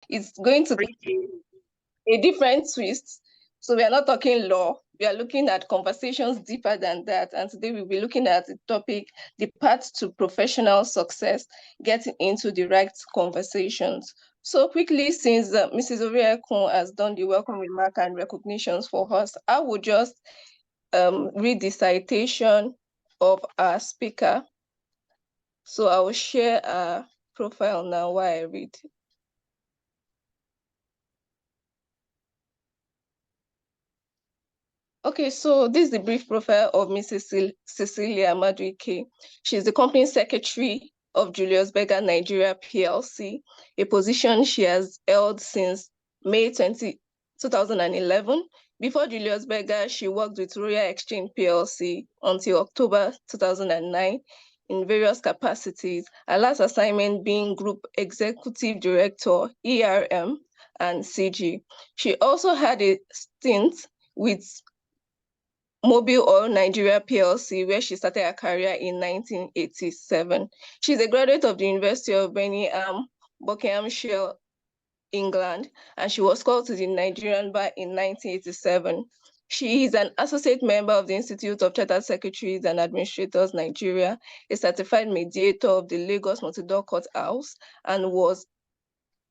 It's going to be a different twist. So we are not talking law. We are looking at conversations deeper than that. And today we'll be looking at the topic, the path to professional success, getting into the right conversations. So quickly, since Mrs. Oviekun has done the welcome remark and recognitions for us, I will just read the citation of our speaker. So I will share a profile now while I read. Okay, so this is the brief profile of Mrs. Cecilia Madueke. She's the company secretary of Julius Berger Nigeria PLC, a position she has held since May 2011. Before Julius Berger, she worked with Royal Exchange PLC until October 2009 in various capacities, her last assignment being Group Executive Director, ERM, and CG. She also had a stint with Mobile Oil Nigeria PLC, where she started her career in 1987. She's a graduate of the University of Birmingham, Buckinghamshire, England, and she was called to the Nigerian bar in 1987. She is an associate member of the Institute of Chartered Secretaries and Administrators Nigeria, a certified mediator of the Lagos Multi-Door Court House, and was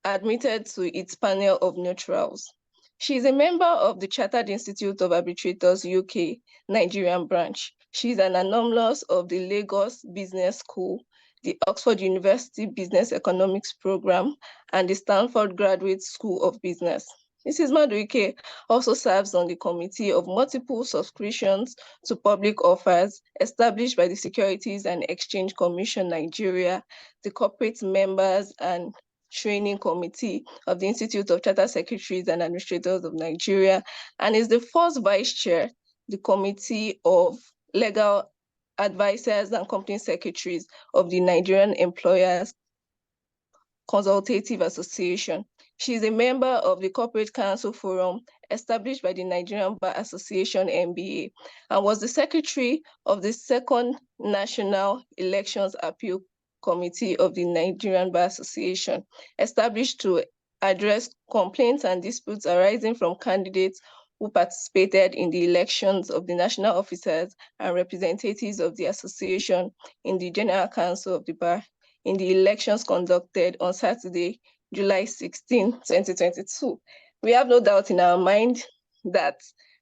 admitted to its panel of neutrals. She is a member of the Chartered Institute of Arbitrators UK Nigerian branch. She is an alumnus of the Lagos Business School, the Oxford University Business Economics Program, and the Stanford Graduate School of Business. Mrs. Madueke also serves on the committee of multiple subscriptions to public offers established by the Securities and Exchange Commission Nigeria, the corporate members and Training Committee of the Institute of Chartered Secretaries and Administrators of Nigeria, and is the first vice chair, the Committee of Legal Advisors and Company Secretaries of the Nigerian Employers Consultative Association. She is a member of the Corporate Council Forum established by the Nigerian Bar Association (NBA) and was the secretary of the Second National Elections Appeal Committee of the Nigerian Bar Association, established to address complaints and disputes arising from candidates who participated in the elections of the national officers and representatives of the association in the General Council of the Bar in the elections conducted on Saturday, July 16, 2022. We have no doubt in our mind that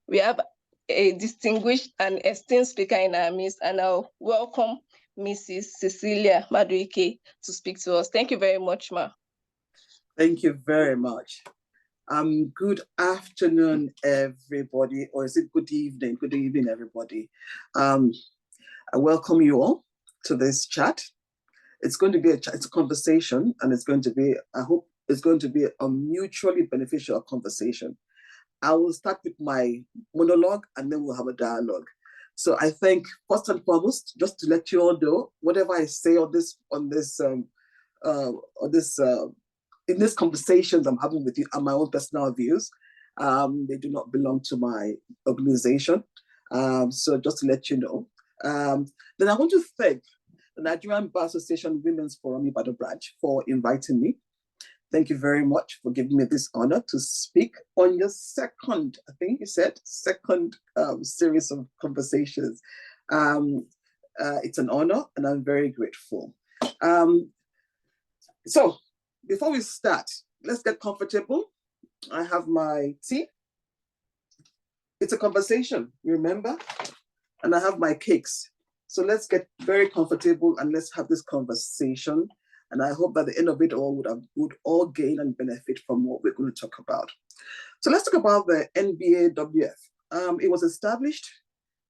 we have a distinguished and esteemed speaker in our midst, and I'll welcome Mrs. Cecilia Madueke to speak to us. Thank you very much, Ma. Thank you very much. Good afternoon, everybody, or is it good evening? Good evening, everybody. I welcome you all to this chat. It's going to be it's a conversation, and it's going to be, I hope it's going to be a mutually beneficial conversation. I will start with my monologue, and then we'll have a dialogue. So I think, first and foremost, just to let you all know, whatever I say in these conversations I'm having with you are my own personal views. They do not belong to my organization. So just to let you know. Then I want to thank the Nigerian Bar Association Women's Forum Ibadan branch for inviting me. Thank you very much for giving me this honor to speak on your second, I think you said, second series of conversations. It's an honor, and I'm very grateful. So before we start, let's get comfortable. I have my tea. It's a conversation, remember? And I have my cakes. So let's get very comfortable and let's have this conversation. And I hope at the end of it all would all gain and benefit from what we're going to talk about. So let's talk about the NBAWF. It was established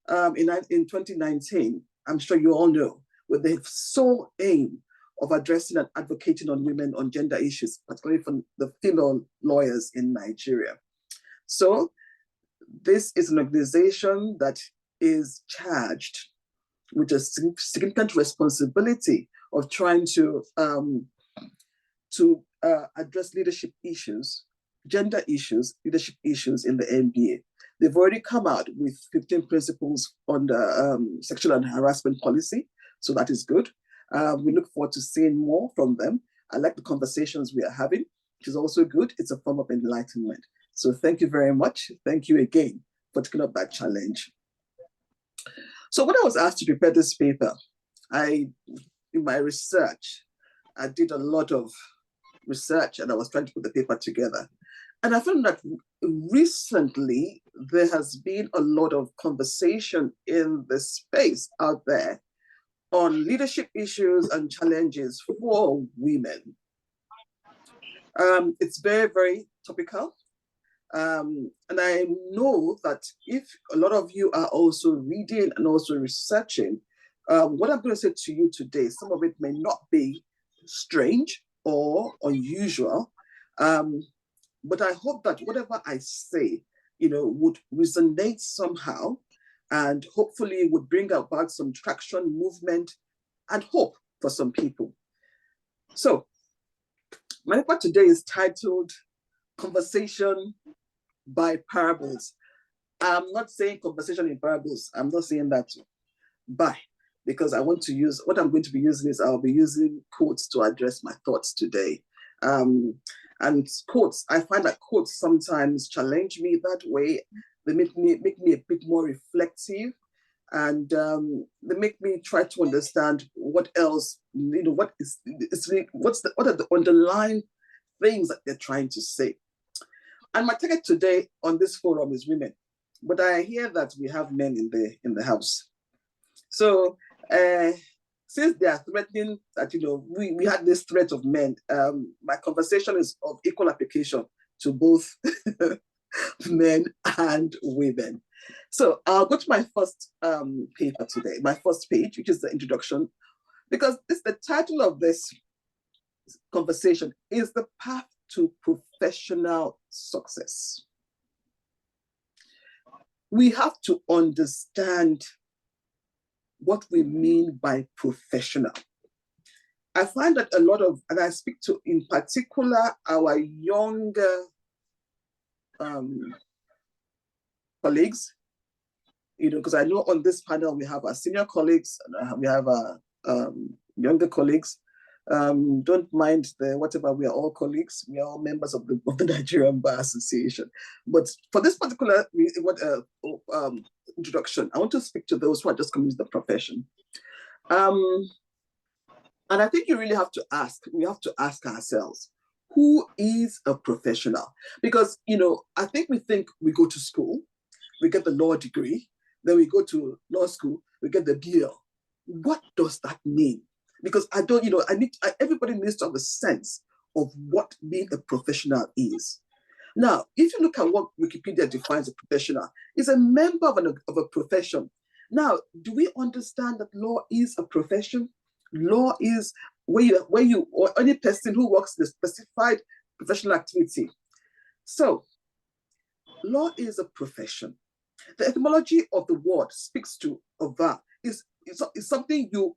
in 2019, I'm sure you all know, with the sole aim of addressing and advocating on women on gender issues, particularly from the female lawyers in Nigeria. So this is an organization that is charged with a significant responsibility of trying to address leadership issues, gender issues, leadership issues in the NBA. They've already come out with 15 principles on the sexual and harassment policy, so that is good. We look forward to seeing more from them. I like the conversations we are having. which is also good. It's a form of enlightenment. So thank you very much. Thank you again for taking up that challenge. So when I was asked to prepare this paper, in my research, I did a lot of research and I was trying to put the paper together. And I found that recently there has been a lot of conversation in the space out there on leadership issues and challenges for women. It's very, very topical. And I know that if a lot of you are also reading and also researching, what I'm going to say to you today, some of it may not be strange or unusual, but I hope that whatever I say, would resonate somehow and hopefully would bring about some traction, movement, and hope for some people. So my paper today is titled Conversation by Parables. I'm not saying conversation in parables. I'm not saying that by, because I want to use, what I'm going to be using is I'll be using quotes to address my thoughts today. And quotes, I find that quotes sometimes challenge me that way. They make me a bit more reflective, and they make me try to understand what else, what are the underlying things that they're trying to say. And my target today on this forum is women, but I hear that we have men in the house. So since they are threatening that, we had this threat of men, my conversation is of equal application to both men and women. So I'll go to my first paper today, my first page, which is the introduction, because the title of this conversation is The Path to Professional Success. We have to understand what we mean by professional. I find that a lot of, and I speak to in particular our younger colleagues, because I know on this panel we have our senior colleagues, and we have our younger colleagues. Don't mind whatever, we are all colleagues, we are all members of the Nigerian Bar Association. But for this particular introduction, I want to speak to those who are just coming to the profession. And I think you really have to ask, we have to ask ourselves, who is a professional? Because, I think we go to school, we get the law degree, then we go to law school, we get the DL. What does that mean? Because I don't, everybody needs to have a sense of what being a professional is. Now, if you look at what Wikipedia defines a professional, it's a member of a profession. Now, do we understand that law is a profession? Law is where you or any person who works in a specified professional activity. So, law is a profession. The etymology of the word speaks to a vow. It's something you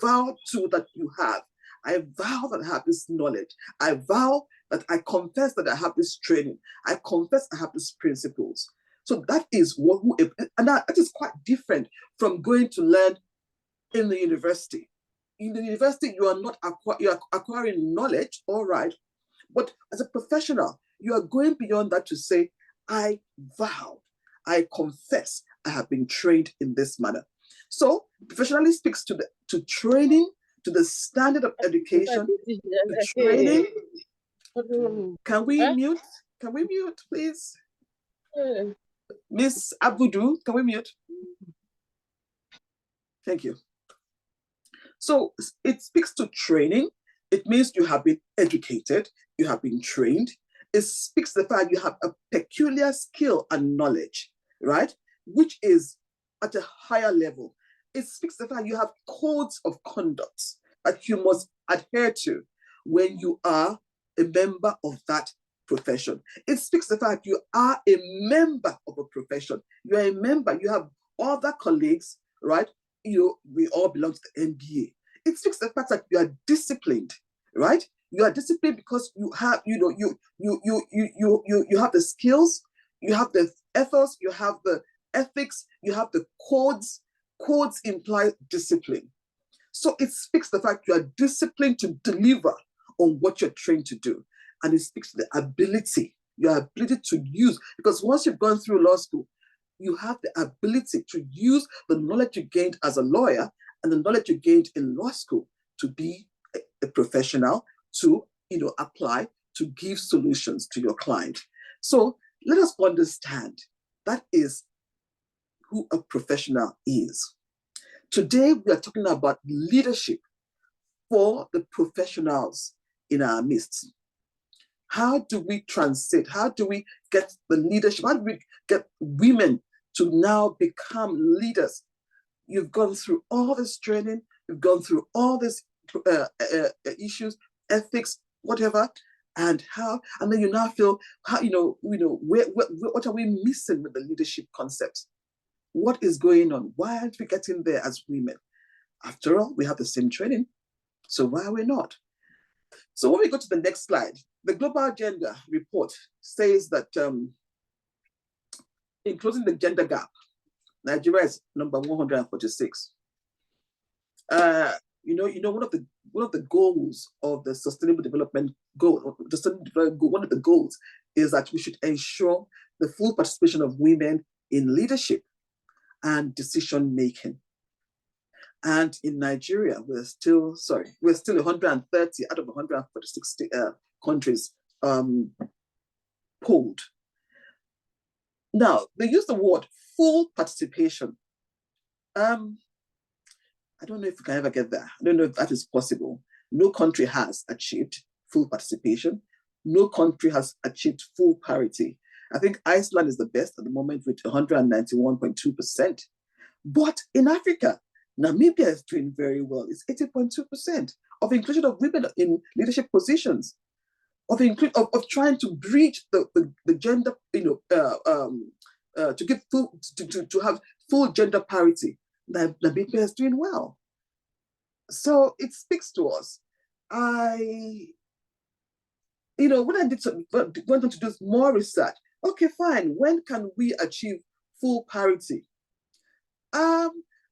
vow to that you have. I vow that I have this knowledge. I vow that I confess that I have this training. I confess I have these principles. So that is and that is quite different from going to learn in the university. In the university, you are not acquiring knowledge, all right, but as a professional, you are going beyond that to say, I vow, I confess, I have been trained in this manner. So professionally speaks to training, to the standard of education, the training. Can we mute? Can we mute, please? Miss Abudu, can we mute? Thank you. So it speaks to training. It means you have been educated, you have been trained. It speaks to the fact you have a peculiar skill and knowledge, right? Which is at a higher level. It speaks to the fact you have codes of conduct that you must adhere to when you are a member of that profession. It speaks to the fact you are a member of a profession. You are a member, you have other colleagues, right? We all belong to the NBA. It speaks to the fact that you are disciplined, right? You are disciplined because you have, you have the skills, you have the ethos, you have the ethics, you have the codes. Codes imply discipline. So it speaks to the fact you are disciplined to deliver on what you're trained to do. and it speaks to the ability, your ability to use, because once you've gone through law school, you have the ability to use the knowledge you gained as a lawyer and the knowledge you gained in law school to be a professional, to apply, to give solutions to your client. So let us understand that is who a professional is. Today, we are talking about leadership for the professionals in our midst. How do we transit? How do we get the leadership? How do we get women to now become leaders? You've gone through all this training, you've gone through all these issues, ethics, whatever, and then you now feel what are we missing with the leadership concept? What is going on? Why aren't we getting there as women? After all, we have the same training, so why are we not? So when we go to the next slide, the Global Gender Report says that in closing the gender gap, Nigeria is number 146. One of the goals of the Sustainable Development Goal, one of the goals is that we should ensure the full participation of women in leadership and decision making. And in Nigeria, we're still 130 out of 146 countries polled. Now, they use the word full participation. I don't know if we can ever get there. I don't know if that is possible. No country has achieved full participation. No country has achieved full parity. I think Iceland is the best at the moment with 191.2%. But in Africa, Namibia is doing very well. It's 80.2% of inclusion of women in leadership positions, of trying to breach the gender, to give to have full gender parity. Namibia is doing well. So it speaks to us. When I went on to do more research, okay, fine, when can we achieve full parity?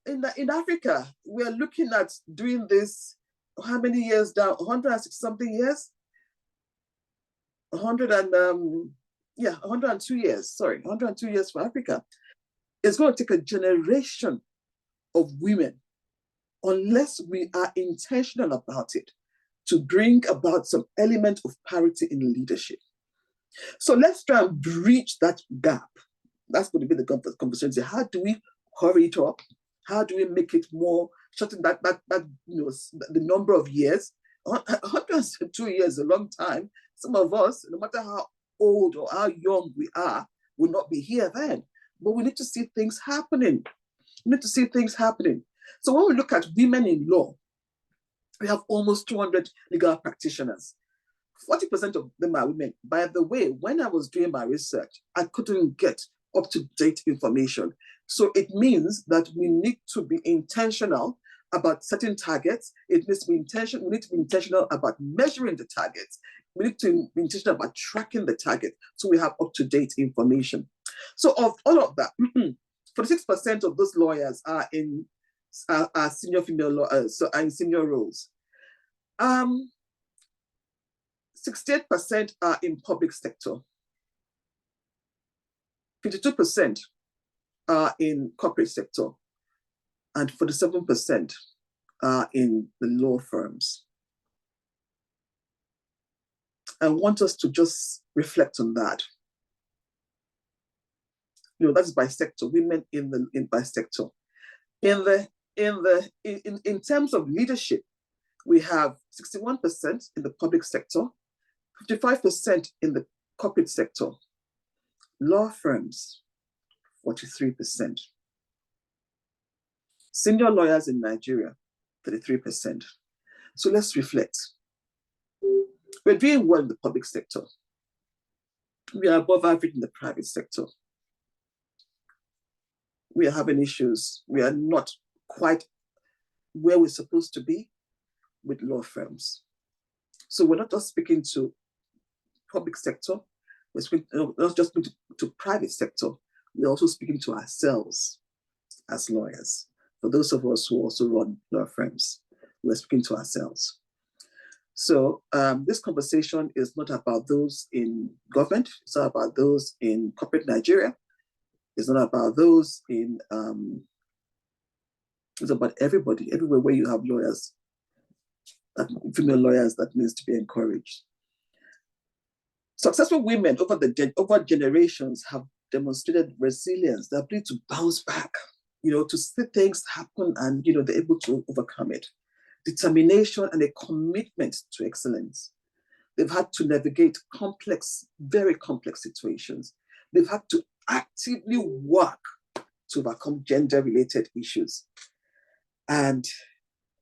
In Africa, we are looking at doing this, how many years down? 160 something years? 102 years, sorry, 102 years for Africa. It's going to take a generation of women, unless we are intentional about it, to bring about some element of parity in leadership. So let's try and breach that gap. That's going to be the conversation. How do we hurry it up? How do we make it more, shorten the number of years? 102 years is a long time. Some of us, no matter how old or how young we are, will not be here then. But we need to see things happening. So when we look at women in law, we have almost 200 legal practitioners. 40% of them are women. By the way, when I was doing my research, I couldn't get up-to-date information. So it means that we need to be intentional about setting targets. It needs to be intentional. We need to be intentional about measuring the targets. We need to be intentional about tracking the target so we have up-to-date information. So of all of that, 46% of those lawyers are in senior female lawyers, so are in senior roles. 68% are in public sector. 52% are in corporate sector, and 47% are in the law firms. I want us to just reflect on that. That's by sector, women by sector. In terms of leadership, we have 61% in the public sector, 55% in the corporate sector, law firms, 43%. Senior lawyers in Nigeria, 33%. So let's reflect. We're doing well in the public sector. We are above average in the private sector. We are having issues. We are not quite where we're supposed to be with law firms. So we're not just speaking to public sector, we're not just speaking to private sector, we're also speaking to ourselves as lawyers. For those of us who also run law firms, we're speaking to ourselves. So this conversation is not about those in government. It's not about those in corporate Nigeria. It's not about those in, it's about everybody, everywhere where you have lawyers, female lawyers, that needs to be encouraged. Successful women over generations have demonstrated resilience, the ability to bounce back, to see things happen and, they're able to overcome it. Determination and a commitment to excellence. They've had to navigate complex, very complex situations. They've had to actively work to overcome gender-related issues. And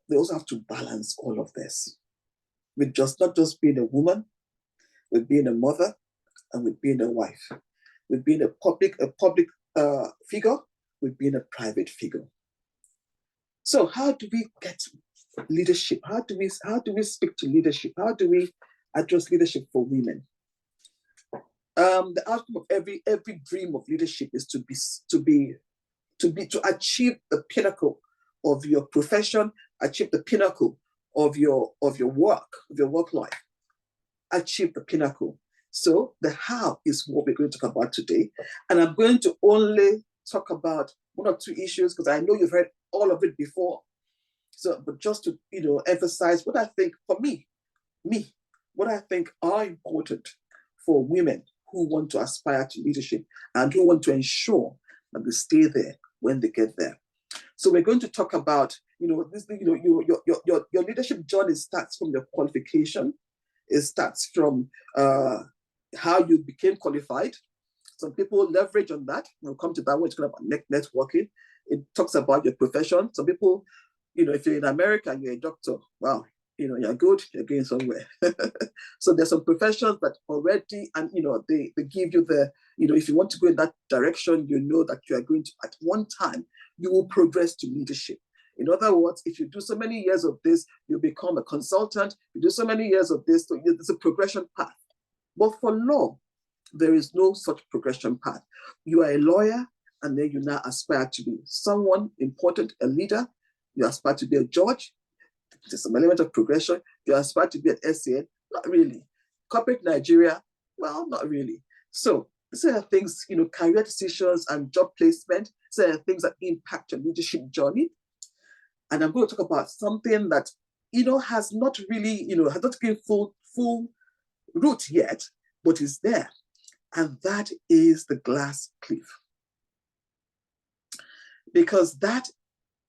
they also have to balance all of this with not just being a woman, with being a mother, and with being a wife, with being a public figure, with being a private figure. So how do we get leadership? How do we speak to leadership? How do we address leadership for women? The outcome of every dream of leadership is to achieve the pinnacle of your profession, achieve the pinnacle of your work life, achieve the pinnacle. So the how is what we're going to talk about today. And I'm going to only talk about one or two issues because I know you've heard all of it before. So, but just to emphasize what I think for me, what I think are important for women who want to aspire to leadership and who want to ensure that they stay there when they get there. So we're going to talk about, your leadership journey starts from your qualification. It starts from how you became qualified. Some people leverage on that. We'll come to that when it's talking about networking. It talks about your profession. Some people, if you're in America and you're a doctor, wow, you're good, you're going somewhere. So there's some professions that already, and they give you the, if you want to go in that direction, that you are going to, at one time, you will progress to leadership. In other words, if you do so many years of this, you become a consultant. You do so many years of this, so there's a progression path. But for law, there is no such progression path. You are a lawyer, and then you now aspire to be someone important, a leader. You aspire to be a judge. There's some element of progression. You aspire to be an SAN. Not really. Corporate Nigeria, well, not really. So these are things, career decisions and job placement. These are things that impact your leadership journey. And I'm going to talk about something that, has not really, has not taken full root yet, but is there. And that is the glass cliff. Because that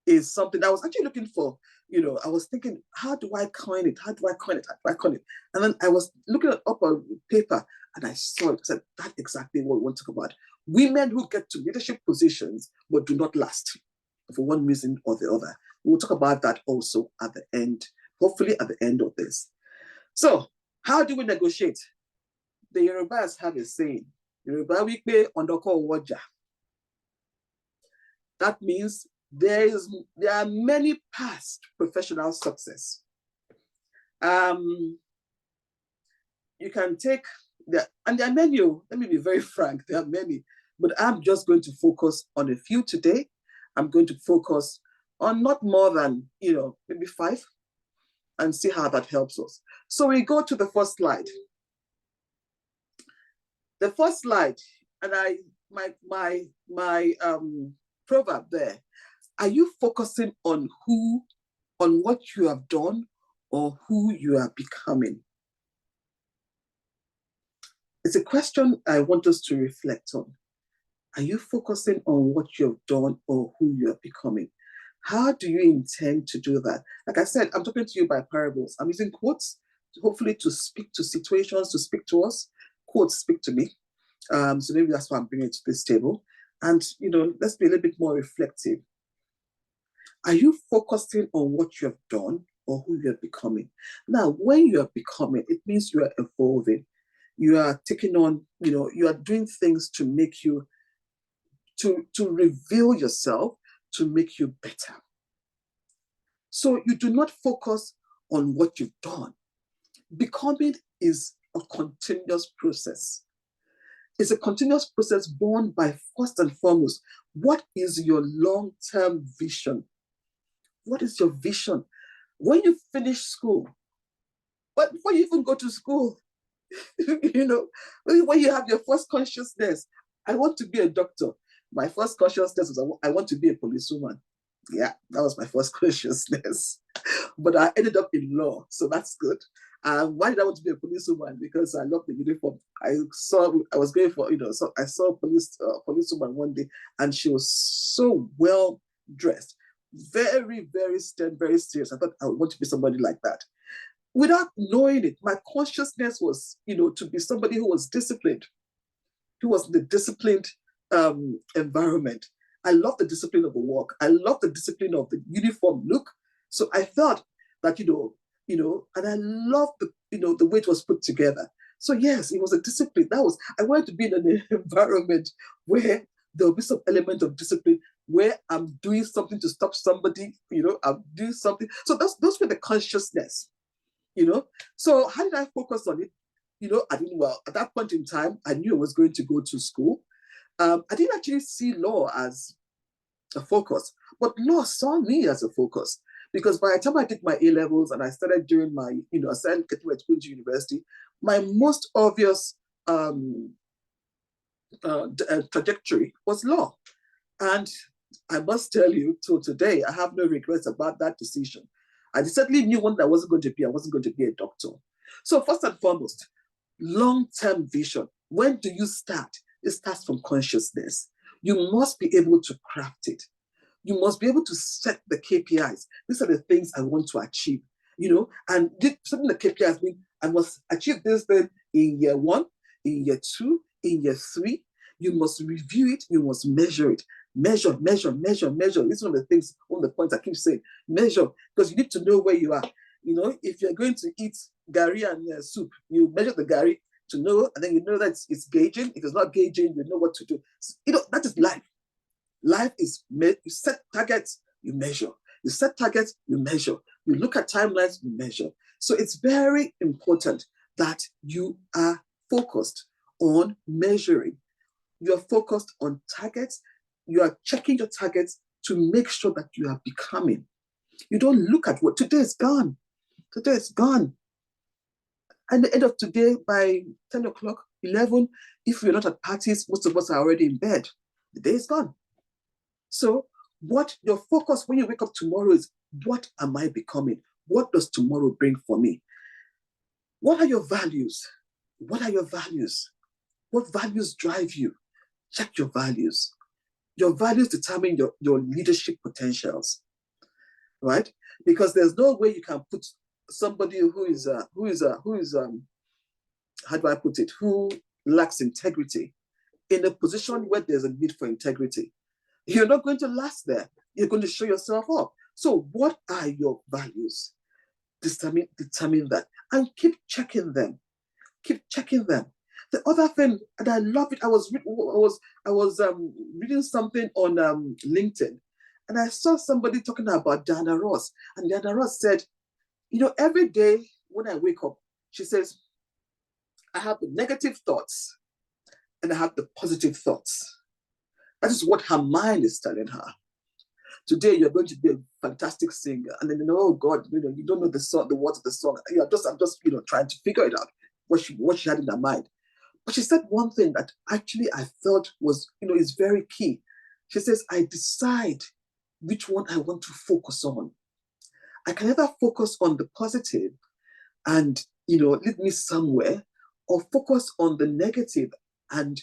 is something I was actually looking for. I was thinking, how do I coin it? How do I coin it? And then I was looking up on paper and I saw it. I said, that's exactly what we want to talk about. Women who get to leadership positions but do not last for one reason or the other. We'll talk about that also at the end, hopefully at the end of this. So how do we negotiate? The Yorubas have a saying, Yoruba wípé ondoko waja. That means there are many past professional success. You can take and there are many, let me be very frank, there are many, but I'm just going to focus on a few today. I'm going to focus on not more than, maybe 5 and see how that helps us. So we go to the first slide. The first slide, and my proverb there. Are you focusing on what you have done or who you are becoming? It's a question I want us to reflect on. Are you focusing on what you have done or who you are becoming? How do you intend to do that? Like I said, I'm talking to you by parables. I'm using quotes, hopefully to speak to situations, to speak to us. Quotes speak to me. So maybe that's why I'm bringing it to this table. And, let's be a little bit more reflective. Are you focusing on what you have done or who you are becoming? Now, when you are becoming, it means you are evolving. You are taking on, you are doing things to make you, to reveal yourself, to make you better. So you do not focus on what you've done. Becoming is a continuous process. It's a continuous process born by, first and foremost, what is your long-term vision? What is your vision? When you finish school, But before you even go to school, you know, when you have your first consciousness, I want to be a doctor. My first consciousness was I want to be a policewoman. Yeah, that was my first consciousness. But I ended up in law, so that's good. Why did I want to be a policewoman? Because I love the uniform. I was going for, so I saw a policewoman one day, and she was so well dressed, very, very stern, very serious. I thought I would want to be somebody like that. Without knowing it, my consciousness was, to be somebody who was disciplined, who was in the disciplined environment. I love the discipline of the work. I love the discipline of the uniform look. So I felt that, and I love the way it was put together. So yes, it was a discipline. I wanted to be in an environment where there'll be some element of discipline, where I'm doing something to stop somebody, I'm doing something. So those were the consciousness, So how did I focus on it? I didn't, well, at that point in time, I knew I was going to go to school. I didn't actually see law as a focus, but law saw me as a focus, because by the time I did my A-levels and I started doing my, I started getting my school to university, my most obvious trajectory was law. And I must tell you, till today, I have no regrets about that decision. I certainly knew one that I wasn't going to be a doctor. So first and foremost, long-term vision. When do you start? It starts from consciousness. You must be able to craft it. You must be able to set the KPIs. These are the things I want to achieve, and setting the KPIs mean I must achieve this thing in year 1, in year 2, in year 3. You must review it. You must measure it. Measure, measure, measure, measure. This is one of the points I keep saying. Measure, because you need to know where you are. If you're going to eat gari and soup, you measure the gari to know, and then you know that it's gauging. If it's not gauging, you know what to do. That is life. Life is, you set targets, you measure. You set targets, you measure. You look at timelines, you measure. So it's very important that you are focused on measuring. You're focused on targets. You are checking your targets to make sure that you are becoming. You don't look at what today is gone. Today is gone. And the end of today, by 10 o'clock, 11, if we're not at parties, most of us are already in bed. The day is gone. So what your focus when you wake up tomorrow is, what am I becoming? What does tomorrow bring for me? What are your values? What are your values? What values drive you? Check your values. Your values determine your leadership potentials, right? Because there's no way you can put somebody who lacks integrity in a position where there's a need for integrity. You're not going to last there. You're going to show yourself up. So what are your values? Determine that, and keep checking them. Keep checking them. The other thing, and I love it, I was reading something on LinkedIn, and I saw somebody talking about Diana Ross, and Diana Ross said, every day when I wake up, she says, I have the negative thoughts and I have the positive thoughts. That is what her mind is telling her. Today you're going to be a fantastic singer, and then oh God, you don't know the song, the words of the song. I'm just trying to figure it out what she had in her mind. But she said one thing that actually I felt was is very key. She says, I decide which one I want to focus on. I can either focus on the positive and lead me somewhere, or focus on the negative and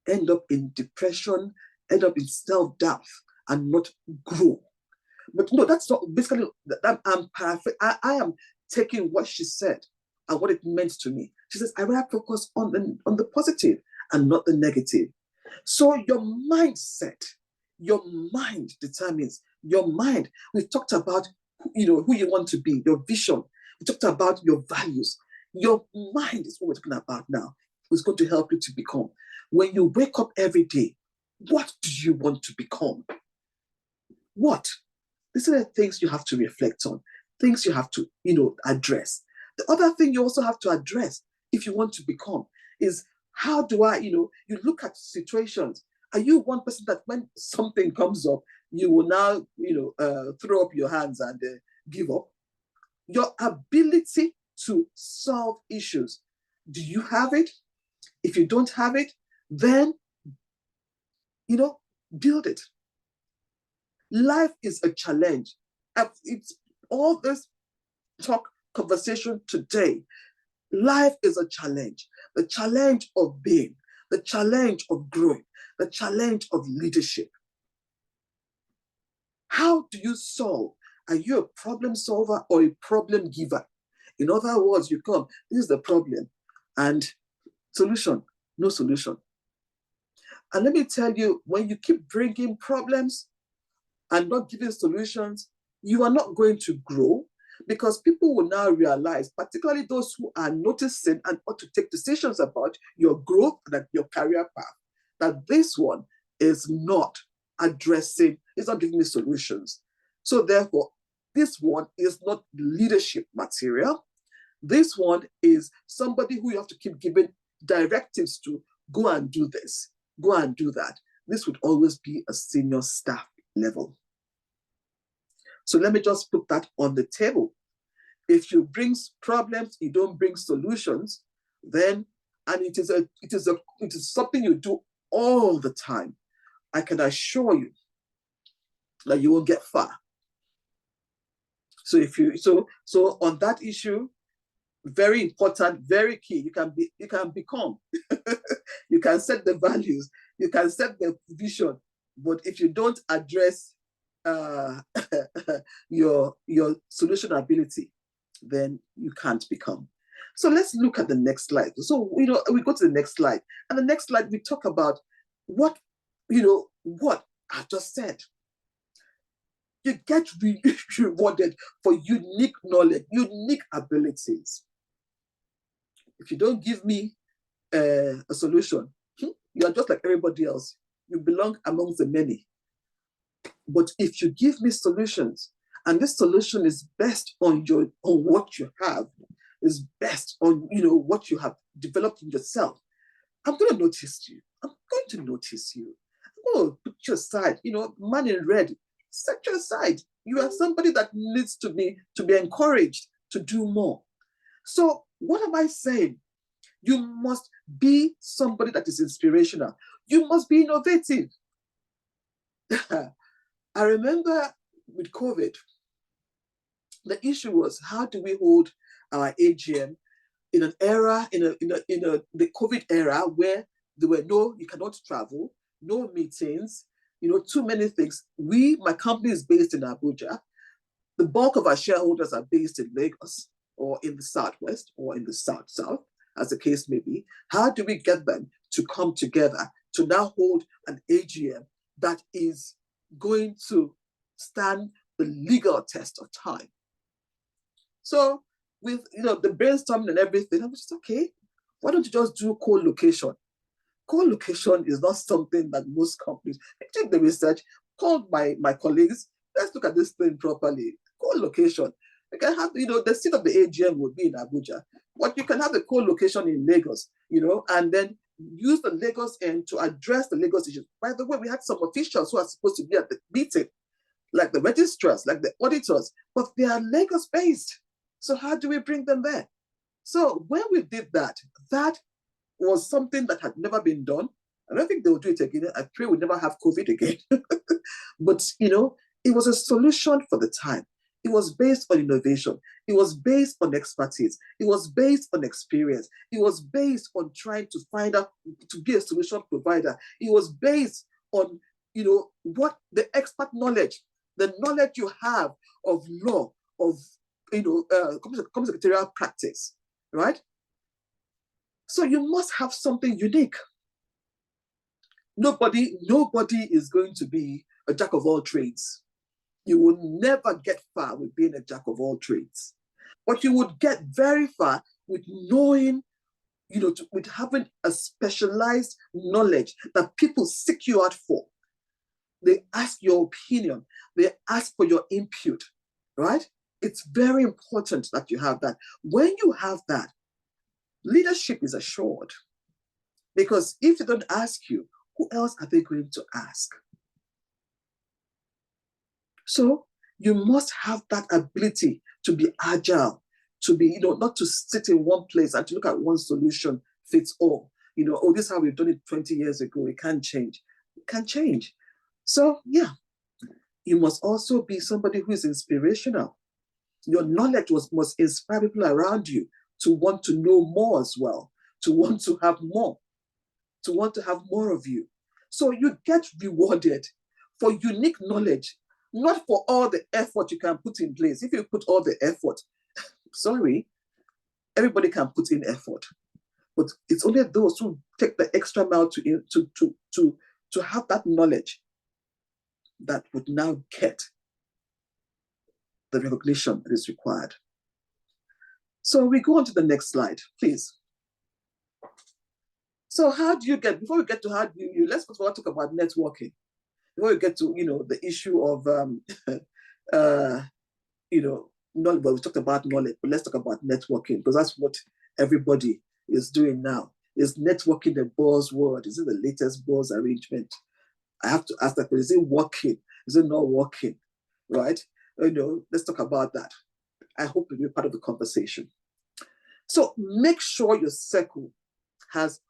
end up in depression, end up in self-doubt, and not grow. But no, that's not basically that. I am taking what she said and what it meant to me. She says, I rather focus on the positive and not the negative. So your mindset, your mind determines your mind. We've talked about who you want to be, your vision. We talked about your values. Your mind is what we're talking about now. It's going to help you to become. When you wake up every day, what do you want to become? What? These are the things you have to reflect on, things you have to, address. The other thing you also have to address if you want to become is, how do I, you look at situations. Are you one person that when something comes up, you will now, throw up your hands and give up? Your ability to solve issues. Do you have it? If you don't have it, then, build it. Life is a challenge. It's all this conversation today. Life is a challenge. The challenge of being, the challenge of growing, the challenge of leadership. How do you solve? Are you a problem solver or a problem giver? In other words, you come, this is the problem, and solution, no solution. And let me tell you, when you keep bringing problems and not giving solutions, you are not going to grow, because people will now realize, particularly those who are noticing and ought to take decisions about your growth and your career path, that this one is not addressing, it's not giving me solutions. So therefore, this one is not leadership material. This one is somebody who you have to keep giving directives to, go and do this, go and do that. This would always be a senior staff level. So let me just put that on the table. If you bring problems, you don't bring solutions, then, and it is something you do all the time, I can assure you that you won't get far. So on that issue, very important, very key, you can become, you can set the values, you can set the vision, but if you don't address your solution ability, then you can't become. So let's look at the next slide. So we go to the next slide, and the next slide we talk about what I just said. You get rewarded for unique knowledge, unique abilities. If you don't give me a solution, you are just like everybody else. You belong amongst the many. But if you give me solutions, and this solution is based on what you have, is based on what you have developed in yourself, I'm going to notice you. I'm going to notice you. I'm going to put you aside. Man in red, set you aside. You are somebody that needs to be encouraged to do more. So what am I saying? You must be somebody that is inspirational. You must be innovative. I remember with COVID, the issue was, how do we hold our AGM in an era, the COVID era, where there were you cannot travel, no meetings, too many things. My company is based in Abuja. The bulk of our shareholders are based in Lagos, or in the Southwest, or in the South, as the case may be. How do we get them to come together to now hold an AGM that is going to stand the legal test of time? So with the brainstorming and everything, I was just, okay, why don't you just do co-location? Co-location is not something that most companies, take the research, called my colleagues, let's look at this thing properly. Co-location. You can have, the seat of the AGM would be in Abuja, but you can have the co-location in Lagos, and then use the Lagos end to address the Lagos issues. By the way, we had some officials who are supposed to be at the meeting, like the registrars, like the auditors, but they are Lagos-based. So how do we bring them there? So when we did that, that was something that had never been done. I don't think they will do it again. I pray we never have COVID again. But, it was a solution for the time. It was based on innovation. It was based on expertise. It was based on experience. It was based on trying to find out, to be a solution provider. It was based on, what the expert knowledge, the knowledge you have of law, of, company secretarial practice, right? So you must have something unique. Nobody is going to be a jack of all trades. You will never get far with being a jack of all trades. But you would get very far with knowing, with having a specialized knowledge that people seek you out for. They ask your opinion. They ask for your input, right? It's very important that you have that. When you have that, leadership is assured. Because if they don't ask you, who else are they going to ask? So you must have that ability to be agile, to be, not to sit in one place and to look at one solution fits all. Oh, this is how we've done it 20 years ago. It can't change. It can change. So yeah, you must also be somebody who is inspirational. Your knowledge must inspire people around you to want to know more as well, to want to have more, to want to have more of you. So you get rewarded for unique knowledge, not for all the effort you can put in place. If you put all the effort, sorry, everybody can put in effort, but it's only those who take the extra mile to have that knowledge that would now get the recognition that is required. So we go on to the next slide, please. So how do you get, before we get to how do you, let's first of all talk about networking. Before we get to, the issue of, knowledge, well, we talked about knowledge, but let's talk about networking, because that's what everybody is doing now. Is networking the buzzword? Is it the latest buzz arrangement? I have to ask that, is it working? Is it not working? Right? Let's talk about that. I hope you'll be part of the conversation. So make sure your circle has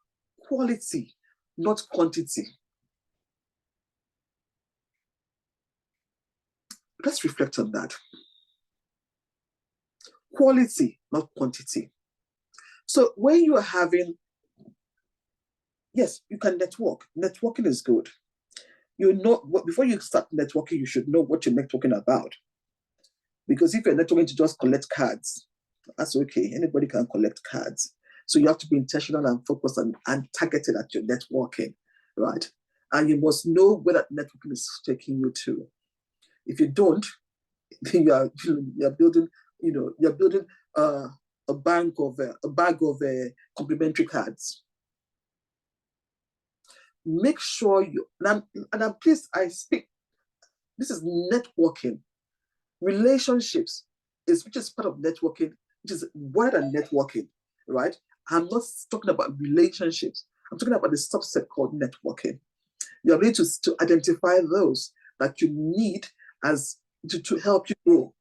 quality, not quantity. Let's reflect on that. Quality, not quantity. So when you are having, yes, you can network. Networking is good. Before you start networking, you should know what you're networking about. Because if you're networking to just collect cards, that's okay. Anybody can collect cards. So you have to be intentional and focused and targeted at your networking, right? And you must know where that networking is taking you to. If you don't, then you're building, a bag of complimentary cards. Make sure and I'm pleased I speak. This is networking. Relationships which is part of networking, which is wider than networking, right? I'm not talking about relationships. I'm talking about the subset called networking. You're able to identify those that you need as to help you grow.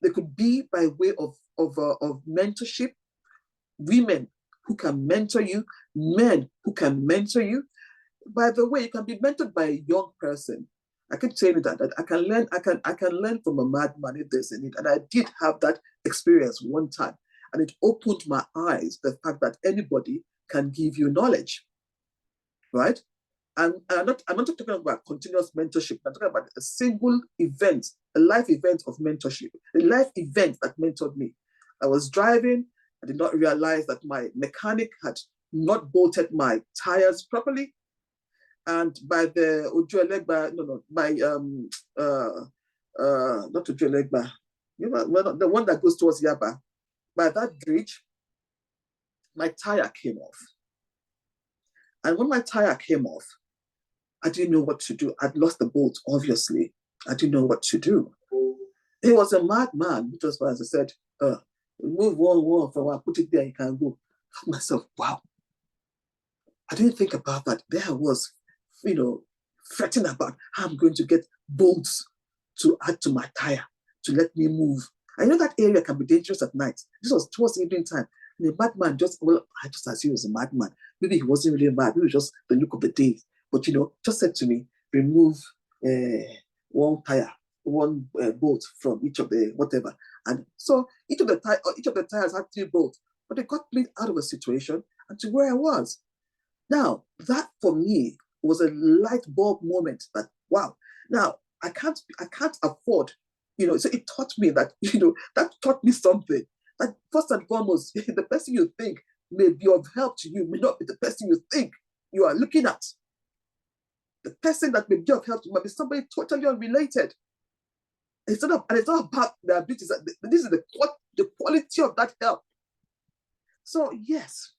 They could be by way of mentorship, women who can mentor you, men who can mentor you. By the way, you can be mentored by a young person. I keep saying that I can learn from a madman if there's a need. And I did have that experience one time. And it opened my eyes, the fact that anybody can give you knowledge, right? And I'm not talking about continuous mentorship. I'm talking about a single event, a life event of mentorship, a life event that mentored me. I was driving. I did not realize that my mechanic had not bolted my tires properly. And by the Ojuelegba, not Ojuelegba, the one that goes towards Yaba, by that bridge, my tire came off. And when my tire came off, I didn't know what to do. I'd lost the bolt, obviously. I didn't know what to do. He was a madman, which was why, as I said, move one from where I put it there, you can go. I thought myself, wow. I didn't think about that. There I was, fretting about how I'm going to get bolts to add to my tire, to let me move. I know that area can be dangerous at night. This was towards evening time. And the madman I just assumed he was a madman. Maybe he wasn't really mad. Maybe it was just the look of the day. But, just said to me, remove one tire, one bolt from each of the whatever. And so each of the tires had 3 bolts, but they got me out of a situation and to where I was. Now, that for me was a light bulb moment that, wow, now I can't afford, so it taught me that, that taught me something. That first and foremost, the person you think may be of help to you may not be the person you think you are looking at. The person that may be of help to you might be somebody totally unrelated. And it's not about their abilities. This is the quality of that help. So yes,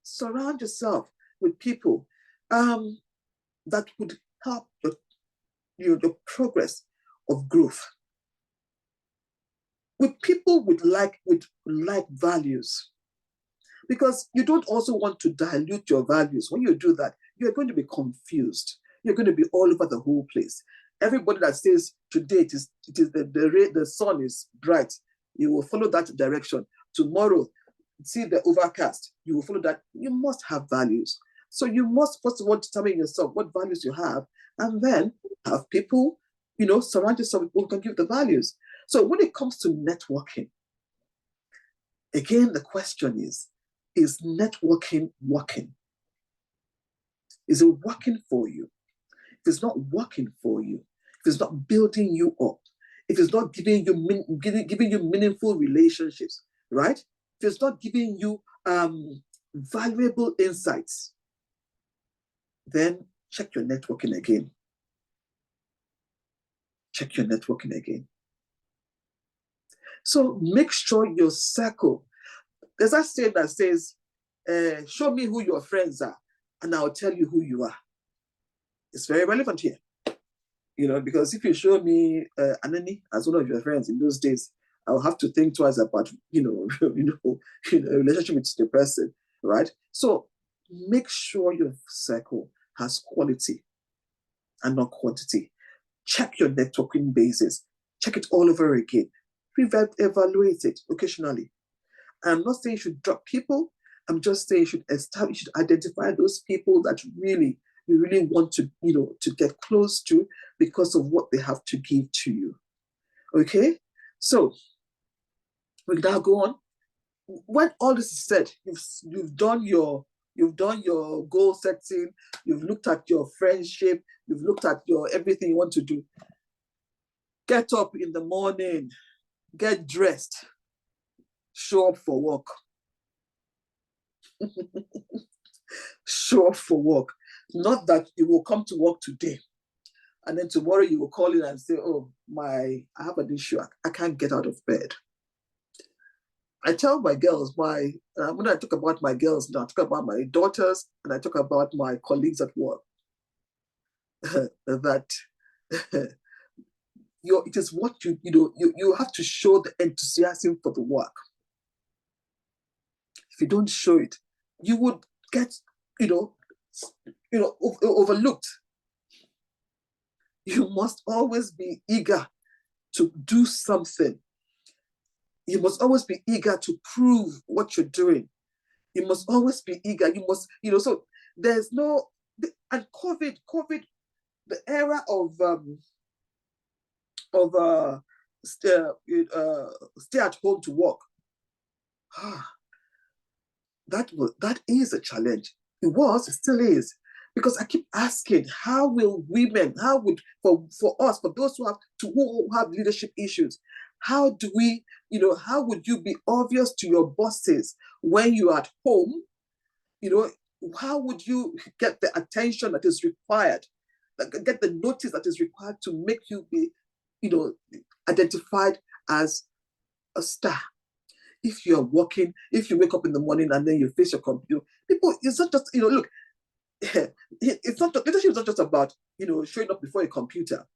surround yourself with people that would help your progress of growth. With people with like values. Because you don't also want to dilute your values. When you do that, you're going to be confused. You're going to be all over the whole place. Everybody that says today the sun is bright, you will follow that direction. tomorrow, see the overcast, you will follow that. You must have values. So you must first of all determine yourself what values you have, and then have people, surround yourself with people who can give the values. So when it comes to networking, again, the question is networking working? Is it working for you? If it's not working for you, if it's not building you up, if it's not giving you meaningful relationships, right? If it's not giving you valuable insights, then check your networking again. Check your networking again. So make sure your circle, there's that saying that says, show me who your friends are, and I'll tell you who you are. It's very relevant here. Because if you show me Anani as one of your friends in those days, I'll have to think twice about, relationship with the person, right? So make sure your circle has quality and not quantity. Check your networking basis. Check it all over again. Evaluate it occasionally. I'm not saying you should drop people. I'm just saying you should identify those people that you really want to, to get close to because of what they have to give to you. Okay? So we now go on. When all this is said, you've done your goal setting, you've looked at your friendship, you've looked at your everything you want to do. Get up in the morning, get dressed, show up for work. Show up for work. Not that you will come to work today and then tomorrow you will call in and say, oh, I have an issue. I can't get out of bed. I tell my girls, when I talk about my girls, now I talk about my daughters and I talk about my colleagues at work, that it is what you have to show the enthusiasm for the work. If you don't show it, you would get, overlooked. You must always be eager to do something. You must always be eager to prove what you're doing. You must always be eager. You must, so there's no, and COVID, the era of stay at home to work. That is a challenge. It still is. Because I keep asking, how would for those who have leadership issues, how would you be obvious to your bosses when you're at home? How would you get the attention that is required, get the notice that is required to make you be, identified as a star? If you're working, if you wake up in the morning and then you face your computer, people, it's not just, look, it's not, leadership is not just about, showing up before a computer.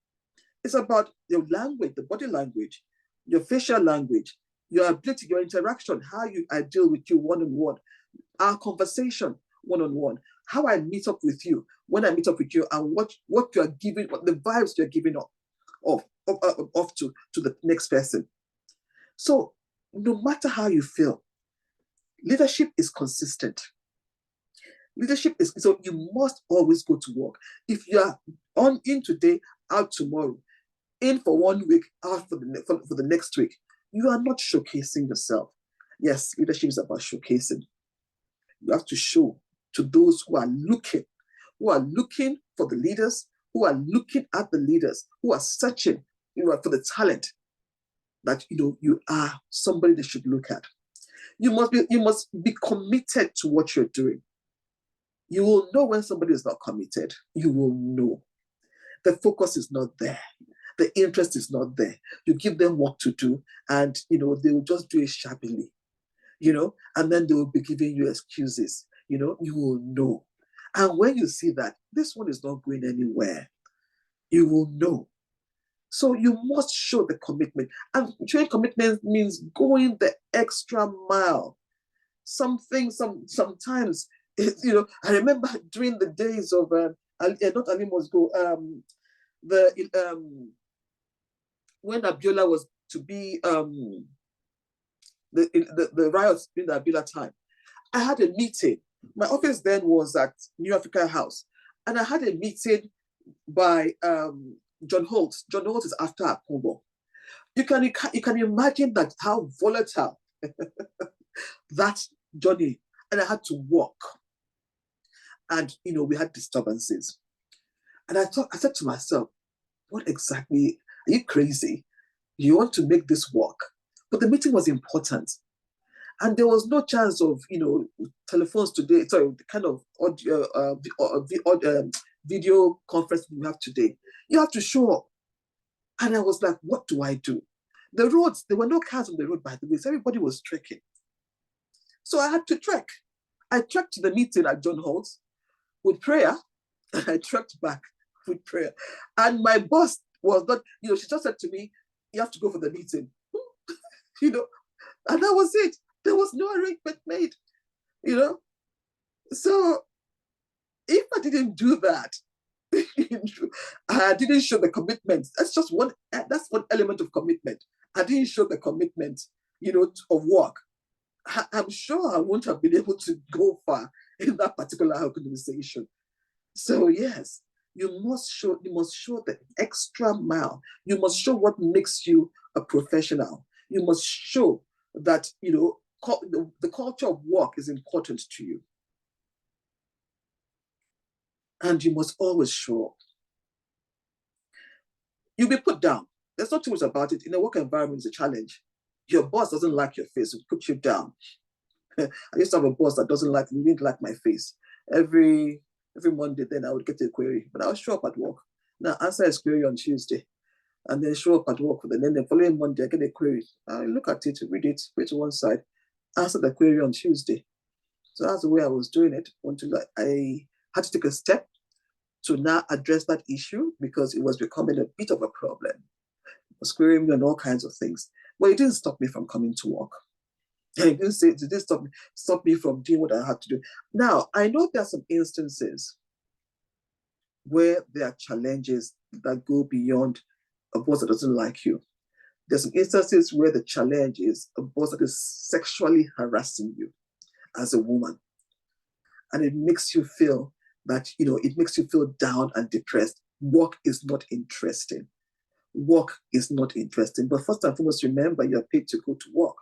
It's about your language, the body language, your facial language, your ability, your interaction, how I deal with you one-on-one, our conversation one-on-one, how I meet up with you, when I meet up with you, and what you are giving, what the vibes you're giving off to the next person. So no matter how you feel, leadership is consistent. Leadership is, so you must always go to work. If you are in today, out tomorrow, in for 1 week, out for the next week, you are not showcasing yourself. Yes, leadership is about showcasing. You have to show to those who are looking for the leaders, who are looking at the leaders, who are searching, for the talent, that you are somebody they should look at. You must be committed to what you're doing. You will know when somebody is not committed. You will know. The focus is not there. The interest is not there. You give them work to do, and they will just do it shabbily, and then they will be giving you excuses. You will know. And when you see that this one is not going anywhere, you will know. So you must show the commitment. And showing commitment means going the extra mile. Sometimes, I remember during the days of not Ali Mosgo, when Abiola was to be the riots in the Abila time. I had a meeting. My office then was at New Africa House, and I had a meeting by John Holt. John Holt is after Akumbo. You can imagine that how volatile that journey, and I had to walk, and we had disturbances, and I said to myself, what exactly, are you crazy? You want to make this work? But the meeting was important. And there was no chance of, telephones today, sorry, the kind of audio, video conference we have today. You have to show up. And I was like, what do I do? The roads, there were no cars on the road, by the way, so everybody was trekking. So I had to trek. I trekked to the meeting at John Holt's with prayer, and I trekked back with prayer. And my boss was not, she just said to me, you have to go for the meeting. And that was it. There was no arrangement made, So if I didn't do that, I didn't show the commitment. That's one element of commitment. I didn't show the commitment, of work. I'm sure I wouldn't have been able to go far in that particular organization. So yes, you must show the extra mile. You must show what makes you a professional. You must show that, the culture of work is important to you. And you must always show up. You'll be put down. There's not too much about it. In a work environment, it's a challenge. Your boss doesn't like your face, will put you down. I used to have a boss that didn't like my face. Every Monday, then I would get a query, but I'll show up at work. Now, answer his query on Tuesday, and then show up at work. Then the following Monday, I get a query. I look at it, read it, put it to one side, answer the query on Tuesday. So that's the way I was doing it until I had to take a step to now address that issue because it was becoming a bit of a problem. It was querying me on all kinds of things. But it didn't stop me from coming to work. It didn't stop me from doing what I had to do. Now, I know there are some instances where there are challenges that go beyond a boss that doesn't like you. There's some instances where the challenge is a boss that is sexually harassing you as a woman. And it makes you feel that, it makes you feel down and depressed. Work is not interesting. Work is not interesting. But first and foremost, remember, you're paid to go to work.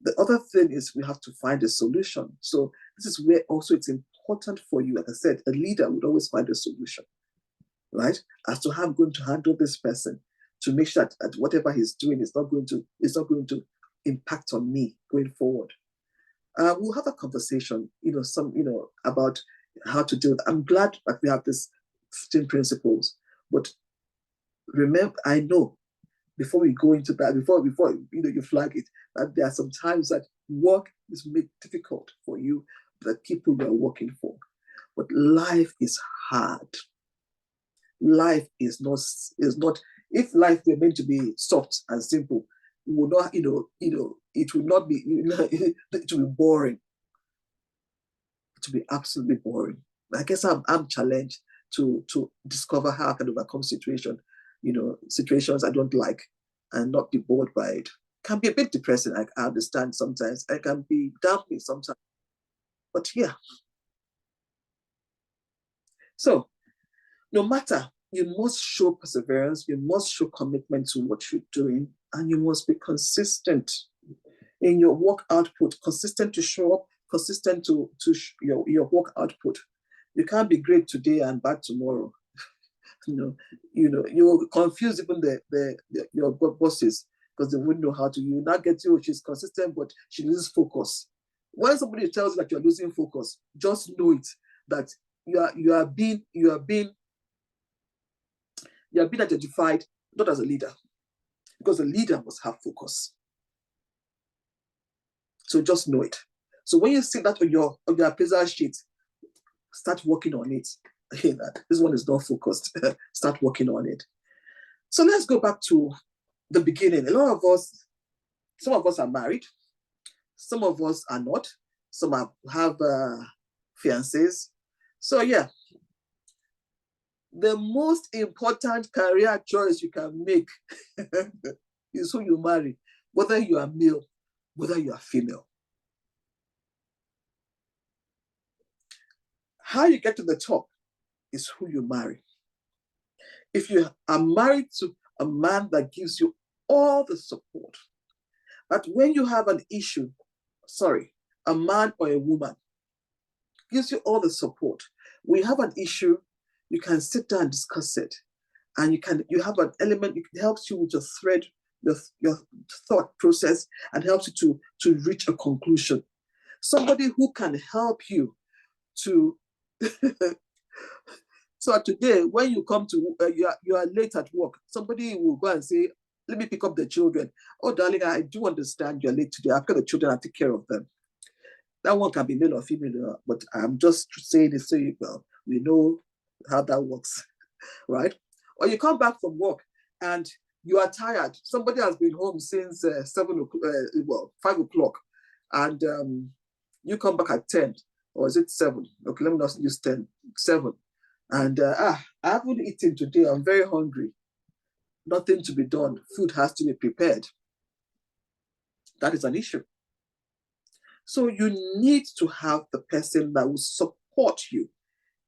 The other thing is we have to find a solution. So this is where also it's important for you. Like I said, a leader would always find a solution, right? As to how I'm going to handle this person to make sure that whatever he's doing is not going to impact on me going forward. We'll have a conversation, about how to deal with it. I'm glad that we have these 15 principles, but remember, I know before we go into that, before you flag it, that there are some times that work is made difficult for you, the people you are working for. But life is hard. Life is not. If life were meant to be soft and simple, it would not. It would not be. It would be boring. It would be absolutely boring. I guess I'm challenged to discover how I can overcome situations I don't like and not be bored by it. Can be a bit depressing, I understand sometimes. It can be daunting sometimes. But yeah. So no matter, you must show perseverance, you must show commitment to what you're doing, and you must be consistent in your work output, consistent to show up, consistent to your work output. You can't be great today and bad tomorrow. You'll confuse even your bosses because they wouldn't know how to. You not get you. She's consistent, but she loses focus. When somebody tells you that you're losing focus, just know it that you are being identified not as a leader, because a leader must have focus. So just know it. So when you see that on your appraisal sheet, start working on it. This one is not focused. Start working on it. So let's go back to the beginning. Some of us are married. Some of us are not. Some have fiancés. So yeah, the most important career choice you can make is who you marry, whether you are male whether you are female. How you get to the top is who you marry. If you are married to a man that gives you all the support, but when you have an issue, a man or a woman gives you all the support. When you have an issue, you can sit down and discuss it. And you have an element, it helps you with your thread, your thought process, and helps you to reach a conclusion. Somebody who can help you to so today, when you come to you are late at work, somebody will go and say, let me pick up the children. Oh, darling, I do understand you're late today. I've got the children, I'll take care of them. That one can be male or female, but I'm just saying it so we know how that works, right? Or you come back from work and you are tired. Somebody has been home since 5 o'clock, and you come back at 10, or is it 7? Okay, let me not use 10, 7. And I haven't eaten today. I'm very hungry. Nothing to be done. Food has to be prepared. That is an issue. So you need to have the person that will support you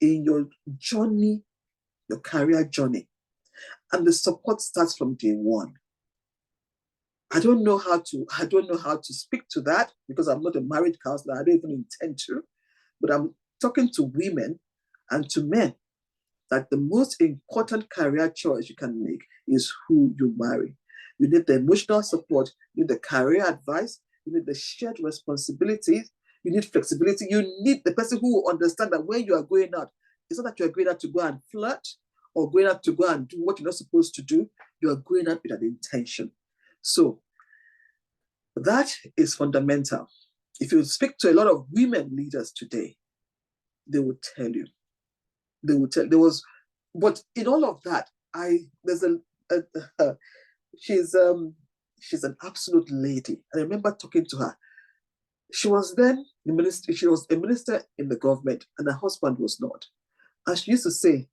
in your journey, your career journey. And the support starts from day one. I don't know how to speak to that because I'm not a marriage counselor. I don't even intend to, but I'm talking to women and to men that the most important career choice you can make is who you marry. You need the emotional support, you need the career advice, you need the shared responsibilities, you need flexibility, you need the person who will understand that when you are going out, it's not that you're going out to go and flirt or going out to go and do what you're not supposed to do. You are going out with an intention. So that is fundamental. If you speak to a lot of women leaders today, they will tell you. But in all of that, she's an absolute lady. I remember talking to her. She was then she was a minister in the government, and her husband was not. And she used to say,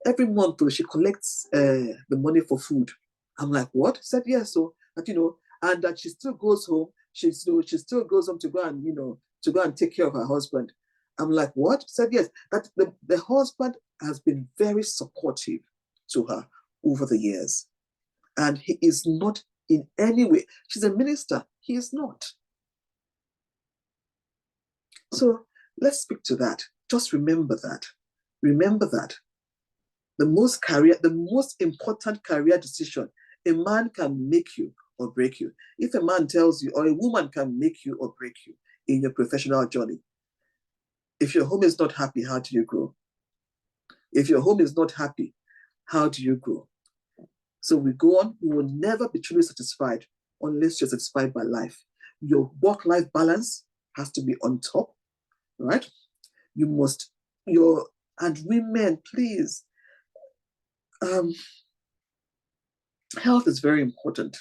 every month she collects the money for food. I'm like, what? She said, yes. So that, and that she still goes home. She still goes home to go and take care of her husband. I'm like, what? She said, yes. That the husband has been very supportive to her over the years. And he is not in any way. She's a minister. He is not. So let's speak to that. Just remember that. Remember that. The most important career decision, a man can make you or break you. If a man tells you, or a woman can make you or break you in your professional journey. If your home is not happy, how do you grow? If your home is not happy, how do you grow? So we go on, we will never be truly satisfied unless you're satisfied by life. Your work-life balance has to be on top, right? And women, please, health is very important.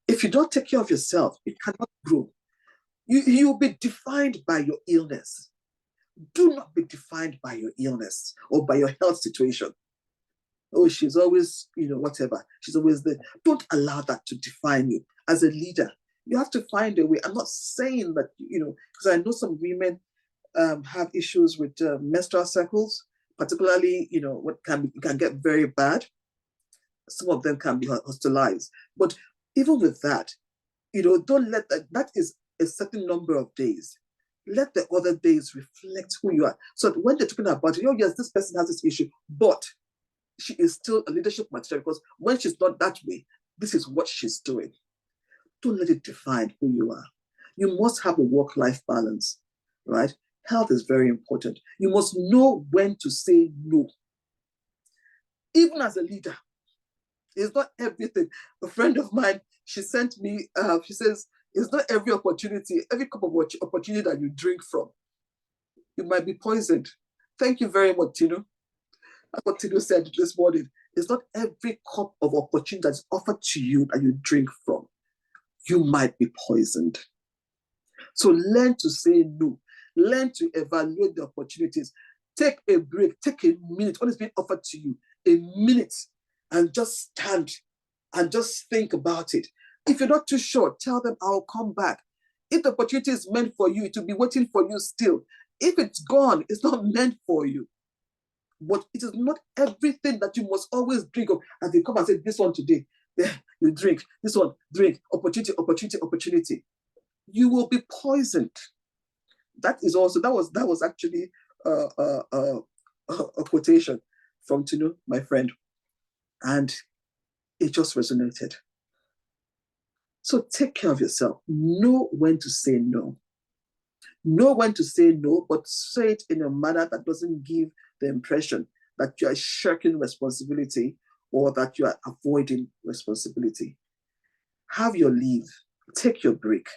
If you don't take care of yourself, you cannot grow. You'll be defined by your illness. Do not be defined by your illness or by your health situation. Oh, she's always, whatever. She's always there. Don't allow that to define you. As a leader, you have to find a way. I'm not saying that, because I know some women have issues with menstrual cycles, particularly, what can get very bad. Some of them can be hospitalized. But even with that, don't let that is a certain number of days. Let the other days reflect who you are. So when they're talking about, yes, this person has this issue, but she is still a leadership material because when she's not that way, this is what she's doing. Don't let it define who you are. You must have a work-life balance, right? Health is very important. You must know when to say no. Even as a leader, it's not everything. A friend of mine, she sent me, she says, it's not every cup of opportunity that you drink from. You might be poisoned. Thank you very much, Tino. That's what Tino said this morning. It's not every cup of opportunity that's offered to you that you drink from. You might be poisoned. So learn to say no. Learn to evaluate the opportunities. Take a break. Take a minute. What is being offered to you? A minute. And just stand and just think about it. If you're not too sure, tell them I'll come back. If the opportunity is meant for you, it will be waiting for you still. If it's gone, it's not meant for you. But it is not everything that you must always drink of. And they come and say, this one today, you drink, this one, drink, opportunity, opportunity, opportunity. You will be poisoned. That was actually a quotation from Tinu, my friend. And it just resonated. So take care of yourself. Know when to say no. Know when to say no, but say it in a manner that doesn't give the impression that you are shirking responsibility or that you are avoiding responsibility. Have your leave. Take your break.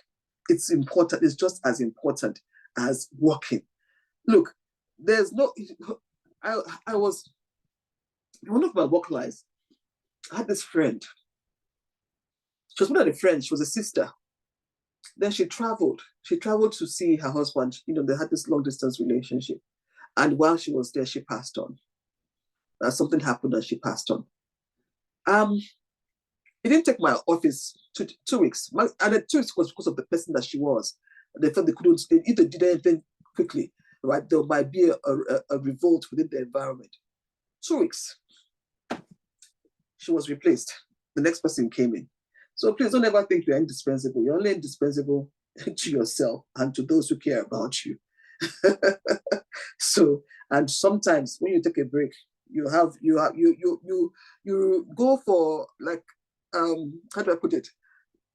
It's important. It's just as important as working. Look, there's no, I was, one of my work lives, I had this friend. She was not a friend, she was a sister. Then she traveled. She traveled to see her husband. You know, they had this long distance relationship. And while she was there, she passed on. Something happened and she passed on. It didn't take my office 2 weeks. And the 2 weeks was because of the person that she was. They felt they either did anything quickly, right? There might be a revolt within the environment. 2 weeks. She was replaced. The next person came in. So please don't ever think you're indispensable. You're only indispensable to yourself and to those who care about you. So, and sometimes when you take a break, you go for, like, how do I put it?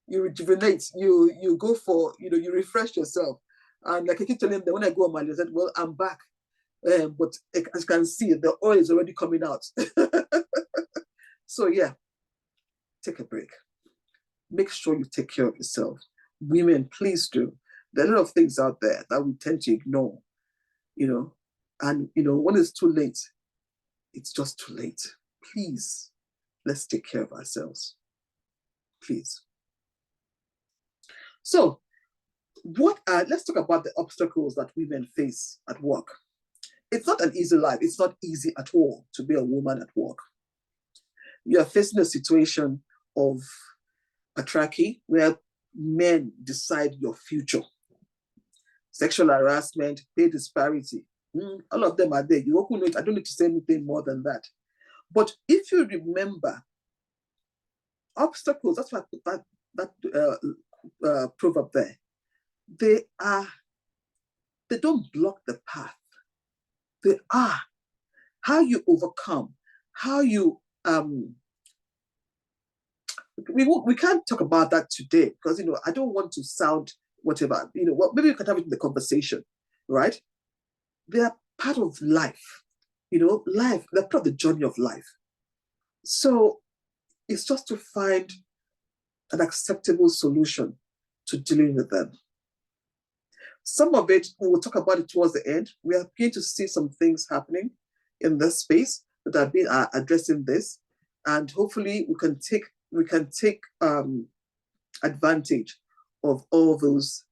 You rejuvenate, you go for, you refresh yourself. And like I keep telling them, when I go on my list, I said, well, I'm back. But as you can see, the oil is already coming out. So yeah, take a break. Make sure you take care of yourself. Women, please do. There are a lot of things out there that we tend to ignore, and when it's too late, it's just too late. Please, let's take care of ourselves. Please. So, let's talk about the obstacles that women face at work. It's not an easy life. It's not easy at all to be a woman at work. You are facing a situation of patriarchy where men decide your future. Sexual harassment, pay disparity, all of them are there. You open it. I don't need to say anything more than that. But if you remember, obstacles, that's why I put that proverb there. They don't block the path. They are how you overcome, how you we can't talk about that today because I don't want to sound whatever. Maybe we can have it in the conversation, right? They are part of life. Life, they're part of the journey of life. So it's just to find an acceptable solution to dealing with them. Some of it, we will talk about it towards the end. We are beginning to see some things happening in this space that have been addressing this. And hopefully we can take advantage of all those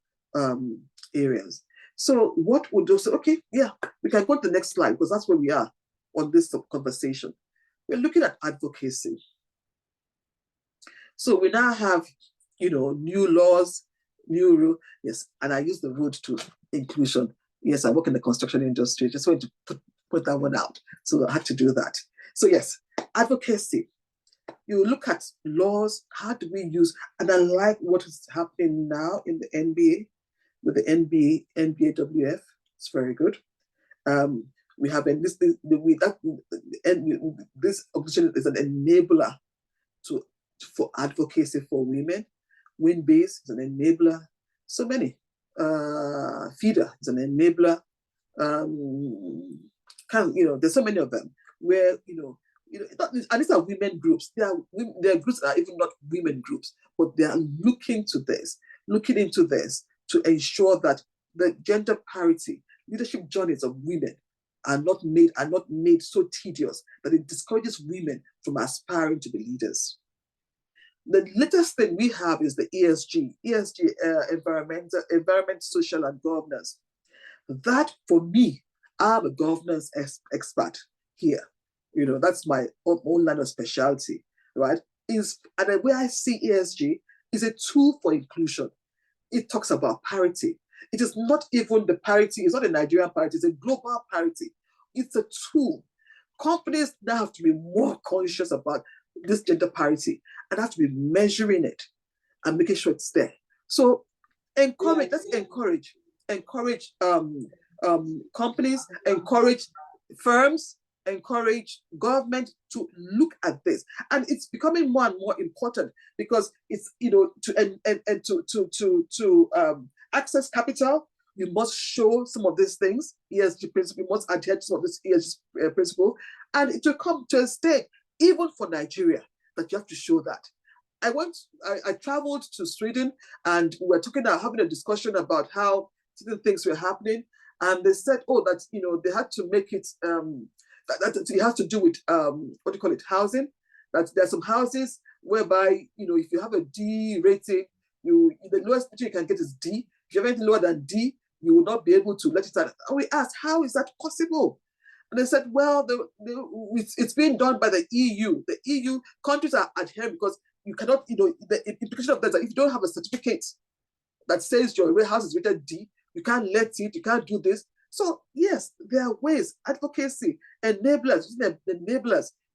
areas. So what we'll do, okay, yeah, we can go to the next slide because that's where we are on this conversation. We're looking at advocacy. So we now have, new laws, new rule. Yes, and I use the road to inclusion. Yes, I work in the construction industry. Just wanted to put that one out. So I had to do that. So yes, advocacy. You look at laws, how do we use, and I like what is happening now in the NBA, with the NBAWF. It's very good. We have this organization is an enabler for advocacy for women. Winbase is an enabler. So many. FIDA is an enabler. There's so many of them where and these are women groups. There are groups that are even not women groups, but they are looking into this to ensure that the gender parity leadership journeys of women are not made so tedious that it discourages women from aspiring to be leaders. The latest thing we have is the ESG, environment, social, and governance. That, for me, I'm a governance expert here. That's my own line of specialty, right? And the way I see ESG, is a tool for inclusion. It talks about parity. It is not even the parity, it's not a Nigerian parity, it's a global parity. It's a tool. Companies now have to be more conscious about this gender parity and have to be measuring it and making sure it's there. So let's encourage companies, encourage firms, encourage government to look at this. And it's becoming more and more important because it's, to access capital, you must show some of these things, ESG principle, you must adhere to some of this ESG principle, and it will come to a state, even for Nigeria, that you have to show that. I traveled to Sweden, and we were having a discussion about how certain things were happening, and they said, that they had to make it that it has to do with housing. That there are some houses whereby if you have a D rating, the lowest rating you can get is D. If you have anything lower than D, you will not be able to let it out. And we asked, how is that possible? And they said, well, it's being done by the EU. The EU countries are adhering because you cannot, the implication of that is that if you don't have a certificate that says your house is rated D, you can't let it, you can't do this. So yes, there are ways, advocacy, enablers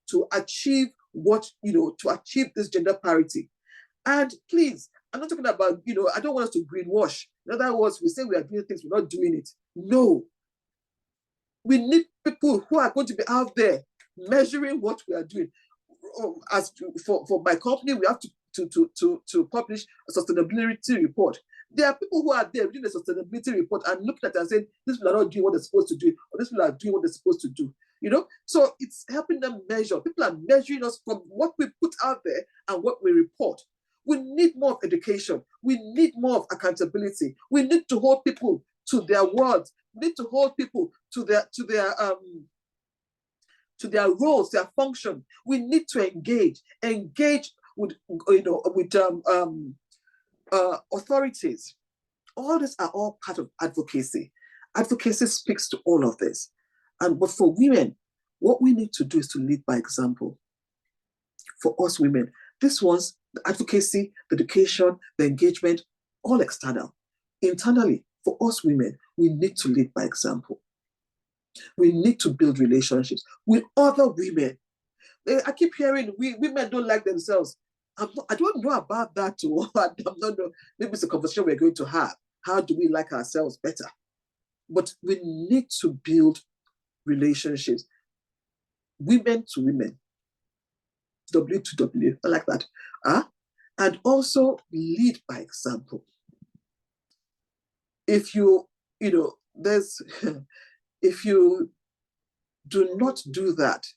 to achieve to achieve this gender parity. And please, I'm not talking about, I don't want us to greenwash. In other words, we say we are doing things, we're not doing it. No. We need people who are going to be out there measuring what we are doing. For my company, we have to publish a sustainability report. There are people who are there reading the sustainability report and looking at it and saying, these people are not doing what they're supposed to do, or these people are doing what they're supposed to do. So it's helping them measure. People are measuring us from what we put out there and what we report. We need more of education. We need more of accountability. We need to hold people to their words. We need to hold people to their roles, their function. We need to engage with authorities. All these are all part of advocacy. Advocacy speaks to all of this. But for women, what we need to do is to lead by example. For us women, this one's the advocacy, the education, the engagement, all external. Internally, for us women, we need to lead by example. We need to build relationships with other women. I keep hearing women don't like themselves. I don't know about that too. Maybe it's a conversation we're going to have. How do we like ourselves better? But we need to build relationships, women to women, W to W, I like that. And also lead by example. If you do not do that,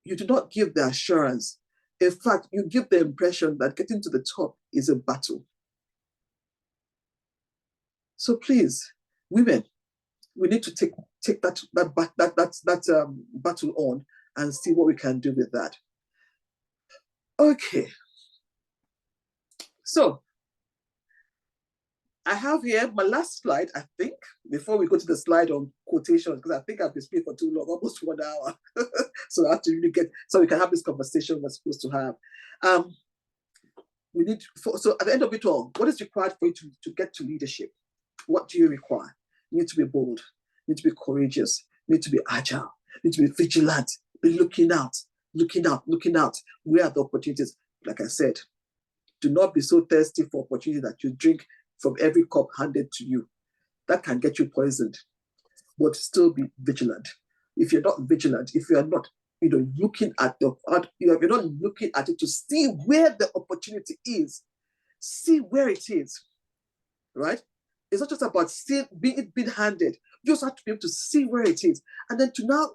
you do not give the assurance. In fact, you give the impression that getting to the top is a battle. So please, women, we need to take that battle on and see what we can do with that. Okay. So I have here my last slide, I think, before we go to the slide on quotations, because I think I've been speaking for too long, almost 1 hour. So I have to really so we can have this conversation we're supposed to have. So at the end of it all, what is required for you to get to leadership? What do you require? You need to be bold, you need to be courageous, you need to be agile, you need to be vigilant, be looking out. Where are the opportunities? Like I said, do not be so thirsty for opportunity that you drink from every cup handed to you. That can get you poisoned. But still be vigilant. If you're not vigilant, if you're not looking at you're not looking at it to see where the opportunity is, see where it is, right? It's not just about being handed. You just have to be able to see where it is, and then to now,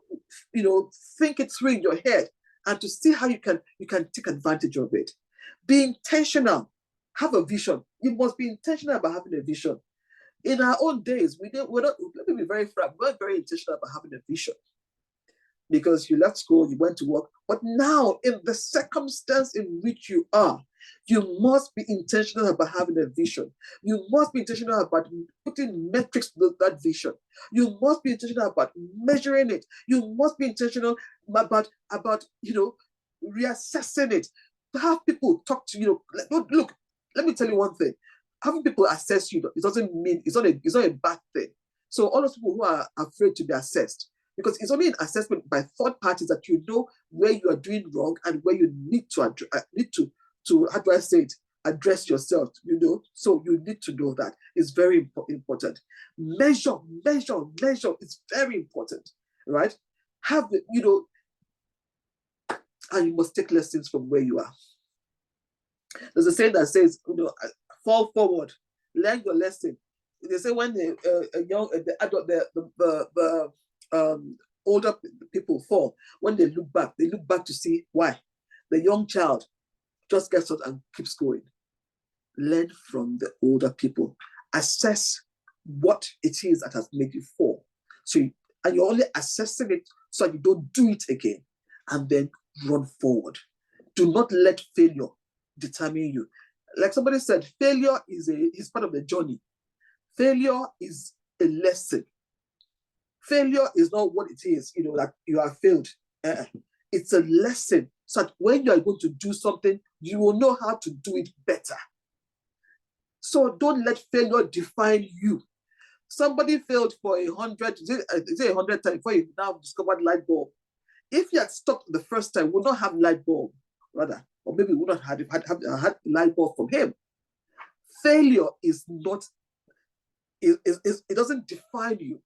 think it through in your head, and to see how you can take advantage of it. Be intentional. Have a vision. You must be intentional about having a vision. In our own days, we're not. Let me be very frank. We're not very intentional about having a vision, because you left school, you went to work. But now, in the circumstance in which you are, you must be intentional about having a vision. You must be intentional about putting metrics to that vision. You must be intentional about measuring it. You must be intentional about reassessing it. To have people talk to you. Look, let me tell you one thing. Having people assess you, it doesn't mean, it's not a bad thing. So all those people who are afraid to be assessed, because it's only an assessment by third parties that you know where you are doing wrong and where you need to how do I say it, address yourself, so you need to know that. It's very important. Measure. It's very important, right? And you must take lessons from where you are. There's a saying that says, fall forward, learn your lesson. They say when the older people fall, when they look back to see why. The young child just gets up and keeps going. Learn from the older people. Assess what it is that has made you fall. And you're only assessing it so you don't do it again, and then run forward. Do not let failure determine you. Like somebody said, failure is part of the journey. Failure is a lesson. Failure is not what it is, that you have failed. It's a lesson, so that when you are going to do something, you will know how to do it better. So don't let failure define you. Somebody failed for 100 times before you now discovered light bulb. If you had stopped the first time, we would not have light bulb, rather, or maybe we would not have had light bulb from him. Failure is not, it doesn't define you.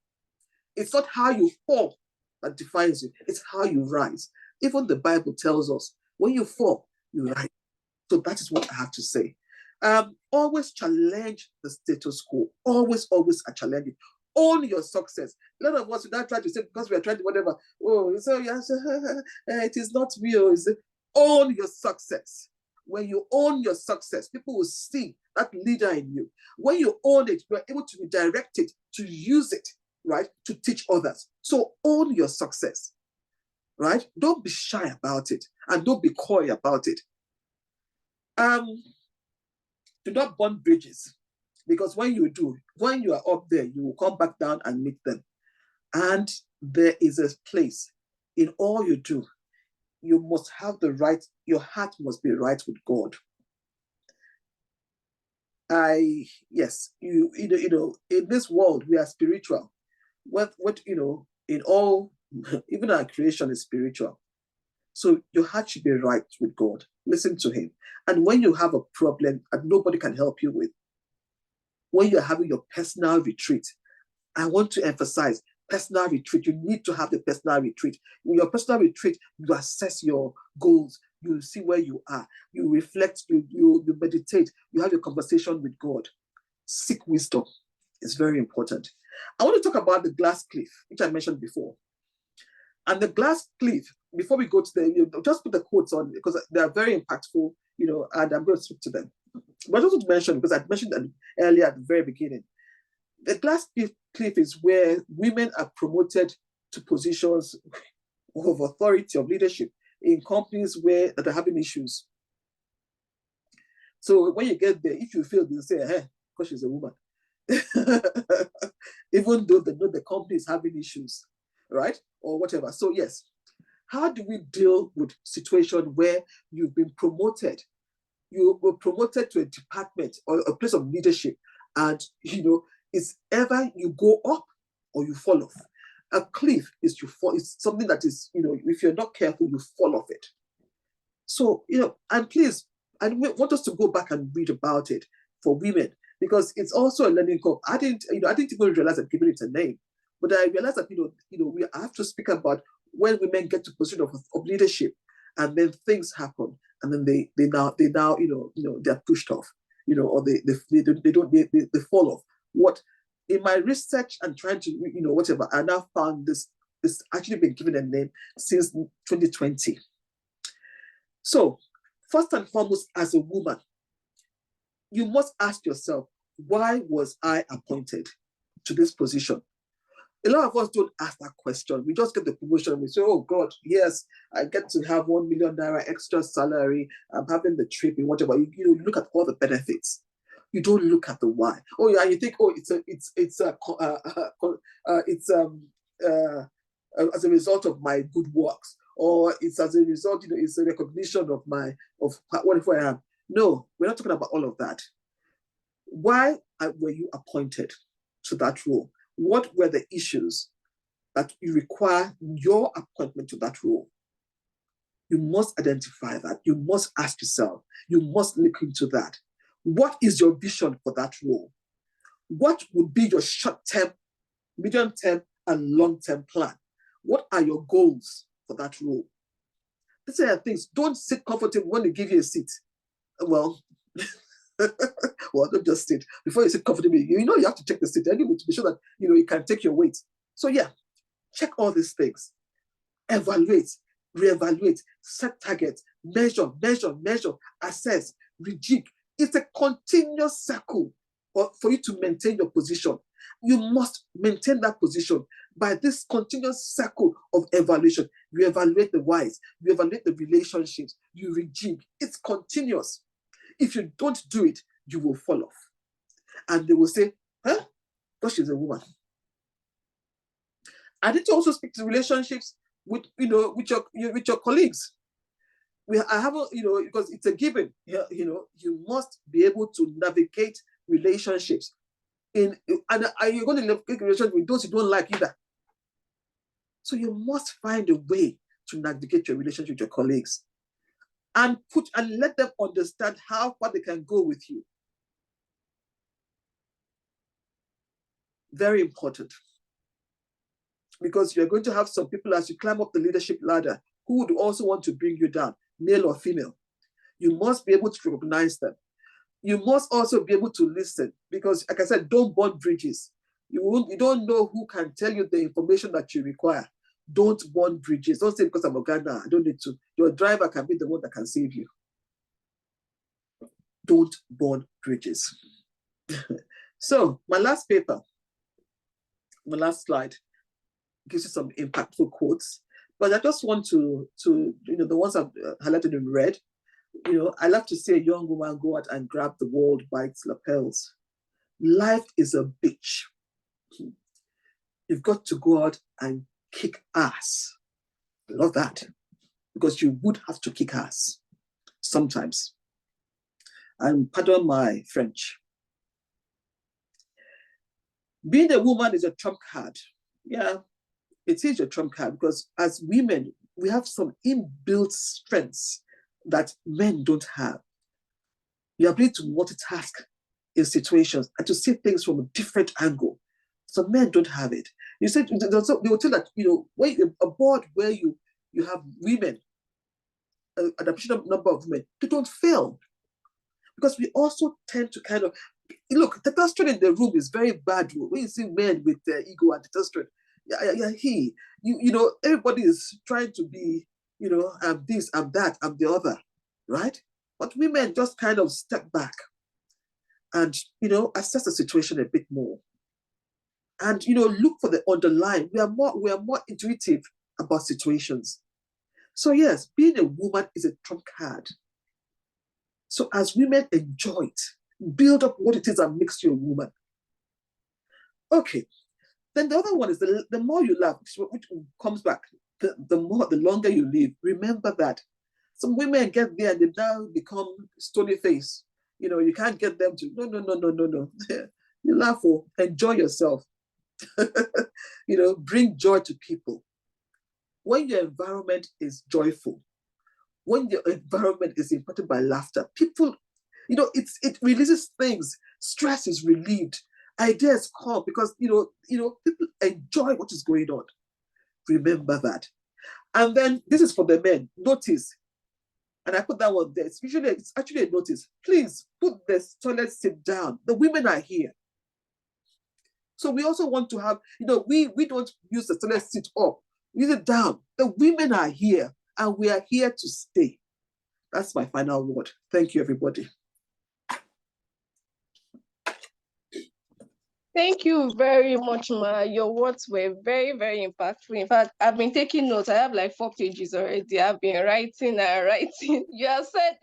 It's not how you fall that defines you. It's how you rise. Even the Bible tells us, when you fall, you rise. So that is what I have to say. Always challenge the status quo. Always challenge it. Own your success. A lot of us would not try to say, because we are trying to whatever, so yes, it is not real. Own your success. When you own your success, people will see that leader in you. When you own it, you are able to be directed to use it, right, to teach others. So own your success, right? Don't be shy about it, and don't be coy about it. Do not burn bridges, because when you do, when you are up there, you will come back down and meet them. And there is a place in all you do. You must have the right, your heart must be right with God. Yes, in this world, we are spiritual. In all, even our creation is spiritual. So your heart should be right with God. Listen to him. And when you have a problem that nobody can help you with, when you're having your personal retreat, I want to emphasize personal retreat. You need to have the personal retreat. In your personal retreat, you assess your goals. You see where you are. You reflect, you meditate. You have a conversation with God. Seek wisdom. It's very important. I want to talk about the glass cliff, which I mentioned before. And the glass cliff, before we go to just put the quotes on, because they are very impactful, and I'm going to speak to them. But I just want to mention, because I mentioned that earlier at the very beginning, the glass cliff is where women are promoted to positions of authority, of leadership in companies that are having issues. So when you get there, if you fail, they'll say, hey, because she's a woman. Even though they know the company is having issues, right? Or whatever. So yes, how do we deal with situation where you've been promoted? You were promoted to a department or a place of leadership, and it's either you go up or you fall off. A cliff is you fall. It's something that is, if you're not careful, you fall off it. So, and please, I want us to go back and read about it for women, because it's also a learning curve. I didn't even realize that giving it a name, but I realized that we have to speak about when women get to position of leadership, and then things happen, and then they they're pushed off, or they fall off. What in my research and trying to whatever, I now found this actually been given a name since 2020. So first and foremost, as a woman, you must ask yourself, why was I appointed to this position? A lot of us don't ask that question. We just get the promotion. We say, oh God, yes, I get to have 1 million naira extra salary. I'm having the trip and whatever. You look at all the benefits. You don't look at the why. Oh yeah, you think, oh, as a result of my good works, or it's as a result, it's a recognition of whatever I am. No, we're not talking about all of that. Why were you appointed to that role? What were the issues that you require your appointment to that role? You must identify that. You must ask yourself. You must look into that. What is your vision for that role? What would be your short-term, medium-term, and long-term plan? What are your goals for that role? These are the things. Don't sit comfortable when they give you a seat. Well, well, don't just sit. Before you sit comfortably, you know you have to check the seat anyway to be sure that you can take your weight. So yeah, check all these things. Evaluate, reevaluate, set targets, measure, assess, rejig. It's a continuous circle for you to maintain your position. You must maintain that position by this continuous circle of evaluation. You evaluate the whys, you evaluate the relationships, you rejig. It's continuous. If you don't do it, you will fall off. And they will say, huh? Because she's a woman. I need to also speak to relationships with your colleagues. I haven't, because it's a given. You must be able to navigate relationships and you're going to navigate relationships with those you don't like either. So you must find a way to navigate your relationship with your colleagues and let them understand how far they can go with you. Very important. Because you're going to have some people as you climb up the leadership ladder who would also want to bring you down, male or female. You must be able to recognize them. You must also be able to listen because, like I said, don't burn bridges. You don't know who can tell you the information that you require. Don't burn bridges. Don't say because I'm a Ghana, I don't need to. Your driver can be the one that can save you. Don't burn bridges. So my last paper, my last slide, gives you some impactful quotes. But I just want to the ones I've highlighted in red. I love to see a young woman go out and grab the world by its lapels. Life is a bitch. You've got to go out and kick ass. I love that. Because you would have to kick ass sometimes. And pardon my French. Being a woman is a trump card. Yeah, it is your trump card because as women, we have some inbuilt strengths that men don't have. The ability to multitask in situations and to see things from a different angle. So men don't have it. You said they will tell that when you're a board where you have women, an appreciable number of women, they don't fail. Because we also tend to kind of look, testosterone in the room is very bad. When you see men with their ego and testosterone, everybody is trying to be, I'm this, I'm that, I'm the other, right? But women just kind of step back and, assess the situation a bit more. And, look for the underlying. We are more intuitive about situations. So yes, being a woman is a trump card. So as women, enjoy it. Build up what it is that makes you a woman. Okay. Then the other one is the more you love, which comes back, the longer you live. Remember that. Some women get there and they now become stony face. You can't get them to, no. You laugh or enjoy yourself. Bring joy to people. When your environment is joyful, when your environment is impacted by laughter, people, it releases things. Stress is relieved. Ideas come because, people enjoy what is going on. Remember that. And then this is for the men. Notice, and I put that one there. It's actually a notice. Please put the toilet seat down. The women are here. So we also want to have, we don't use the toilet seat up. Use it down. The women are here and we are here to stay. That's my final word. Thank you, everybody. Thank you very much, Ma. Your words were very, very impactful. In fact, I've been taking notes. I have like 4 pages already. I've been writing and writing. You have said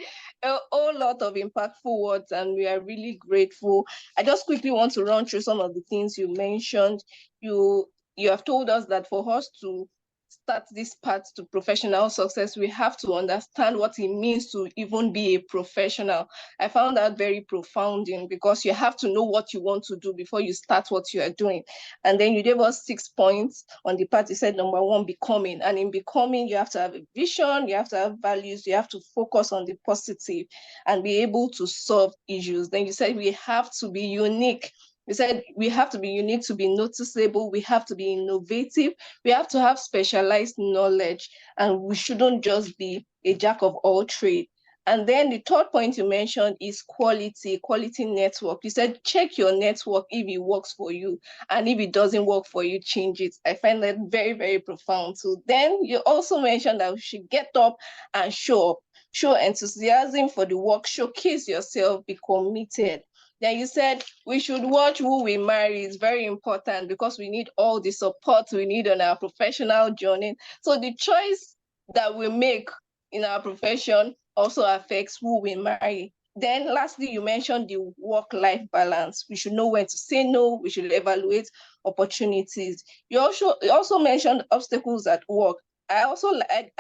a whole lot of impactful words, and we are really grateful. I just quickly want to run through some of the things you mentioned. You have told us that for us to start this path to professional success, we have to understand what it means to even be a professional. I found that very profounding, because you have to know what you want to do before you start what you are doing. And then you gave us 6 points on the path. You said, number one, becoming. And in becoming, you have to have a vision, you have to have values, you have to focus on the positive and be able to solve issues. Then you said we have to be unique. We said we have to be unique to be noticeable. We have to be innovative. We have to have specialized knowledge, and we shouldn't just be a jack of all trades. And then the third point you mentioned is quality network. You said check your network if it works for you, and if it doesn't work for you, change it. I find that very, very profound. So then you also mentioned that we should get up and show up, show enthusiasm for the work, showcase yourself, be committed. Then you said we should watch who we marry. It's very important, because we need all the support we need on our professional journey. So the choice that we make in our profession also affects who we marry. Then lastly, you mentioned the work-life balance. We should know when to say no. We should evaluate opportunities. You also mentioned obstacles at work. I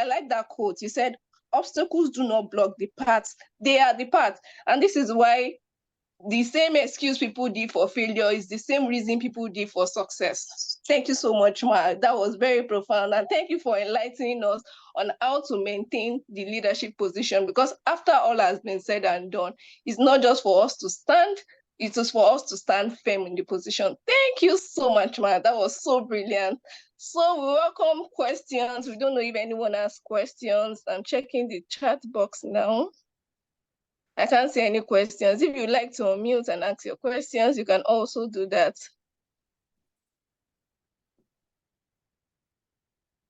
like that quote. You said, obstacles do not block the path. They are the path. And this is why the same excuse people give for failure is the same reason people give for success. Thank you so much, Ma. That was very profound. And thank you for enlightening us on how to maintain the leadership position, because after all has been said and done, it's not just for us to stand, it is for us to stand firm in the position. Thank you so much, Ma. That was so brilliant. So we welcome questions. We don't know if anyone has questions. I'm checking the chat box now. I can't see any questions. If you'd like to unmute and ask your questions, you can also do that.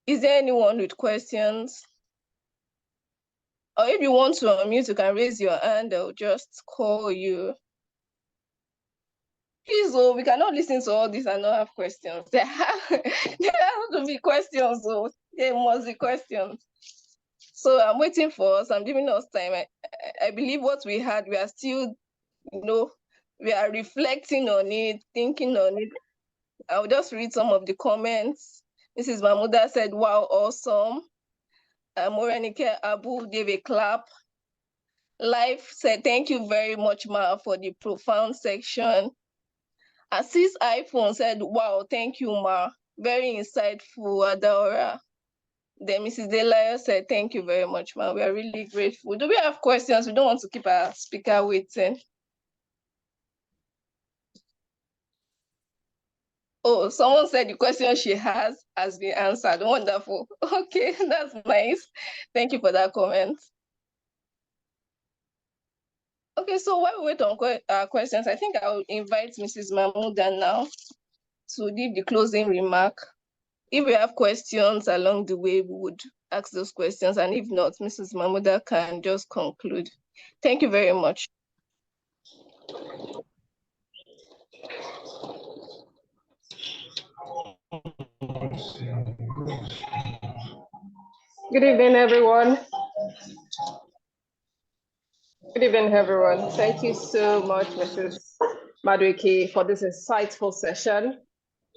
Is there anyone with questions? Or if you want to unmute, you can raise your hand. I'll just call you. Please, oh, we cannot listen to all this and not have questions. There have to be questions, oh. There must be questions. So I'm waiting for us. I'm giving us time. I believe what we had, we are still, we are reflecting on it, thinking on it. I'll just read some of the comments. Mrs. Mahmuda said, wow, awesome. Morenike Abu gave a clap. Life said, thank you very much, Ma, for the profound section. Assis iPhone said, wow, thank you, Ma. Very insightful, Adora. Then Mrs. Delaya said, thank you very much, Ma. We are really grateful. Do we have questions? We don't want to keep our speaker waiting. Oh, someone said the question she has been answered. Wonderful. Okay, that's nice. Thank you for that comment. Okay, so while we wait on questions, I think I'll invite Mrs. Mahmuda now to give the closing remark. If we have questions along the way, we would ask those questions. And if not, Mrs. Mahmuda can just conclude. Thank you very much. Good evening, everyone. Good evening, everyone. Thank you so much, Mrs. Madueke, for this insightful session.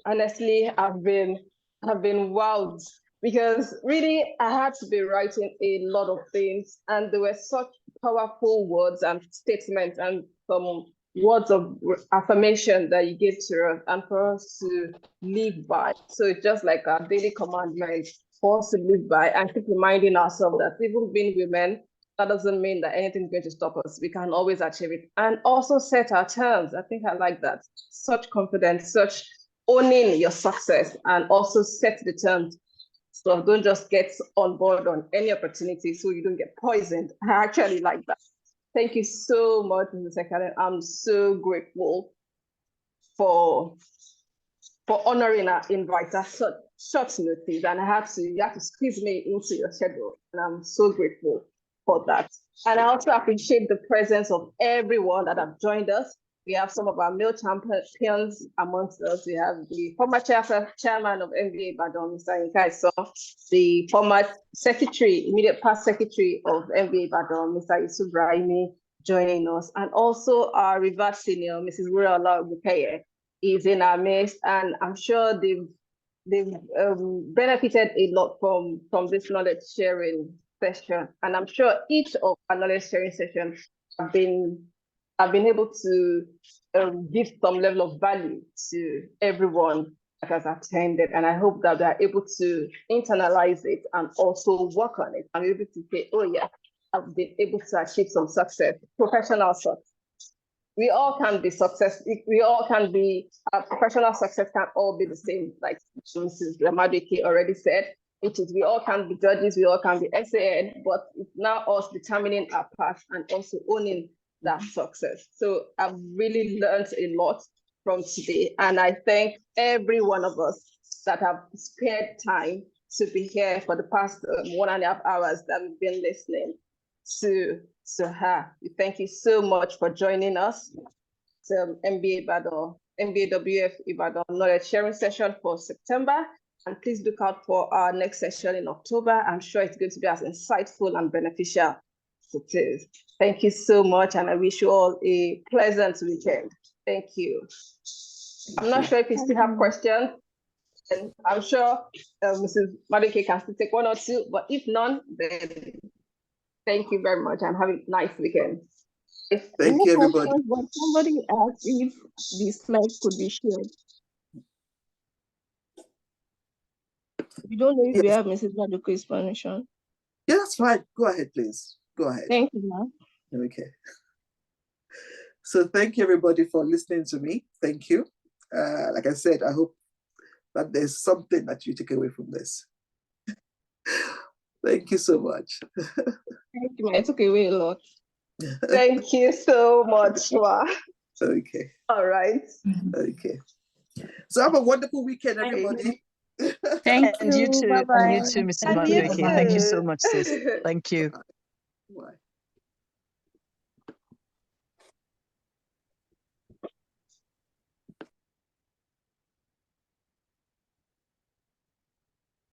Honestly, I've been wowed, because really I had to be writing a lot of things, and there were such powerful words and statements and some words of affirmation that you gave to us and for us to live by. So it's just like a daily commandment for us to live by, and keep reminding ourselves that even being women, that doesn't mean that anything's going to stop us. We can always achieve it. And also set our terms. I think I like that. Such confidence, such owning your success, and also set the terms. So don't just get on board on any opportunity so you don't get poisoned. I actually like that. Thank you so much, Mrs. Ekanem. I'm so grateful for honoring our invite at such short notice. And you have to squeeze me into your schedule. And I'm so grateful for that. And I also appreciate the presence of everyone that have joined us. We have some of our male champions amongst us. We have the former chairman of MBA Ibadan, Mr. Yinka Ison, the former secretary, immediate past secretary of MBA Ibadan, Mr. Yusuf Brahimi, joining us. And also our reverse senior, Mrs. Wuraola Bukeye, is in our midst. And I'm sure they've they've benefited a lot from this knowledge sharing session, and I'm sure each of our knowledge sharing sessions have been able to give some level of value to everyone that has attended, and I hope that they are able to internalize it and also work on it and be able to say, oh yeah, I've been able to achieve some success, professional success. We all can be success. We all can be professional success. Can all be the same, like Mrs. Madueke already said, which is we all can be judges, we all can be SAN, but it's now us determining our path and also owning that success. So I've really learned a lot from today, and I thank every one of us that have spared time to be here for the past 1.5 hours that we've been listening to her. Thank you so much for joining us. MBAWF Ibadan Knowledge Sharing Session for September. And please look out for our next session in October. I'm sure it's going to be as insightful and beneficial as it is. Thank you so much, and I wish you all a pleasant weekend. Thank you. I'm not sure if you still have questions, and I'm sure Mrs. Madueke can still take one or two, but if none, then thank you very much and have a nice weekend. Thank you, everybody. But somebody asked if the slides could be shared. We don't know if we have Mrs. Madueke's permission. Yeah, that's fine. Go ahead, please. Go ahead. Thank you, ma'am. Okay. So thank you, everybody, for listening to me. Thank you. Like I said, I hope that there's something that you take away from this. Thank you so much. Thank you, ma'am. I took away a lot. Thank you so much, Ma. Okay. All right. Okay. So have a wonderful weekend, everybody. Thank you. And you too. Bye-bye. And you too, Mrs. Madueke. Thank you so much, sis. Thank you. Bye.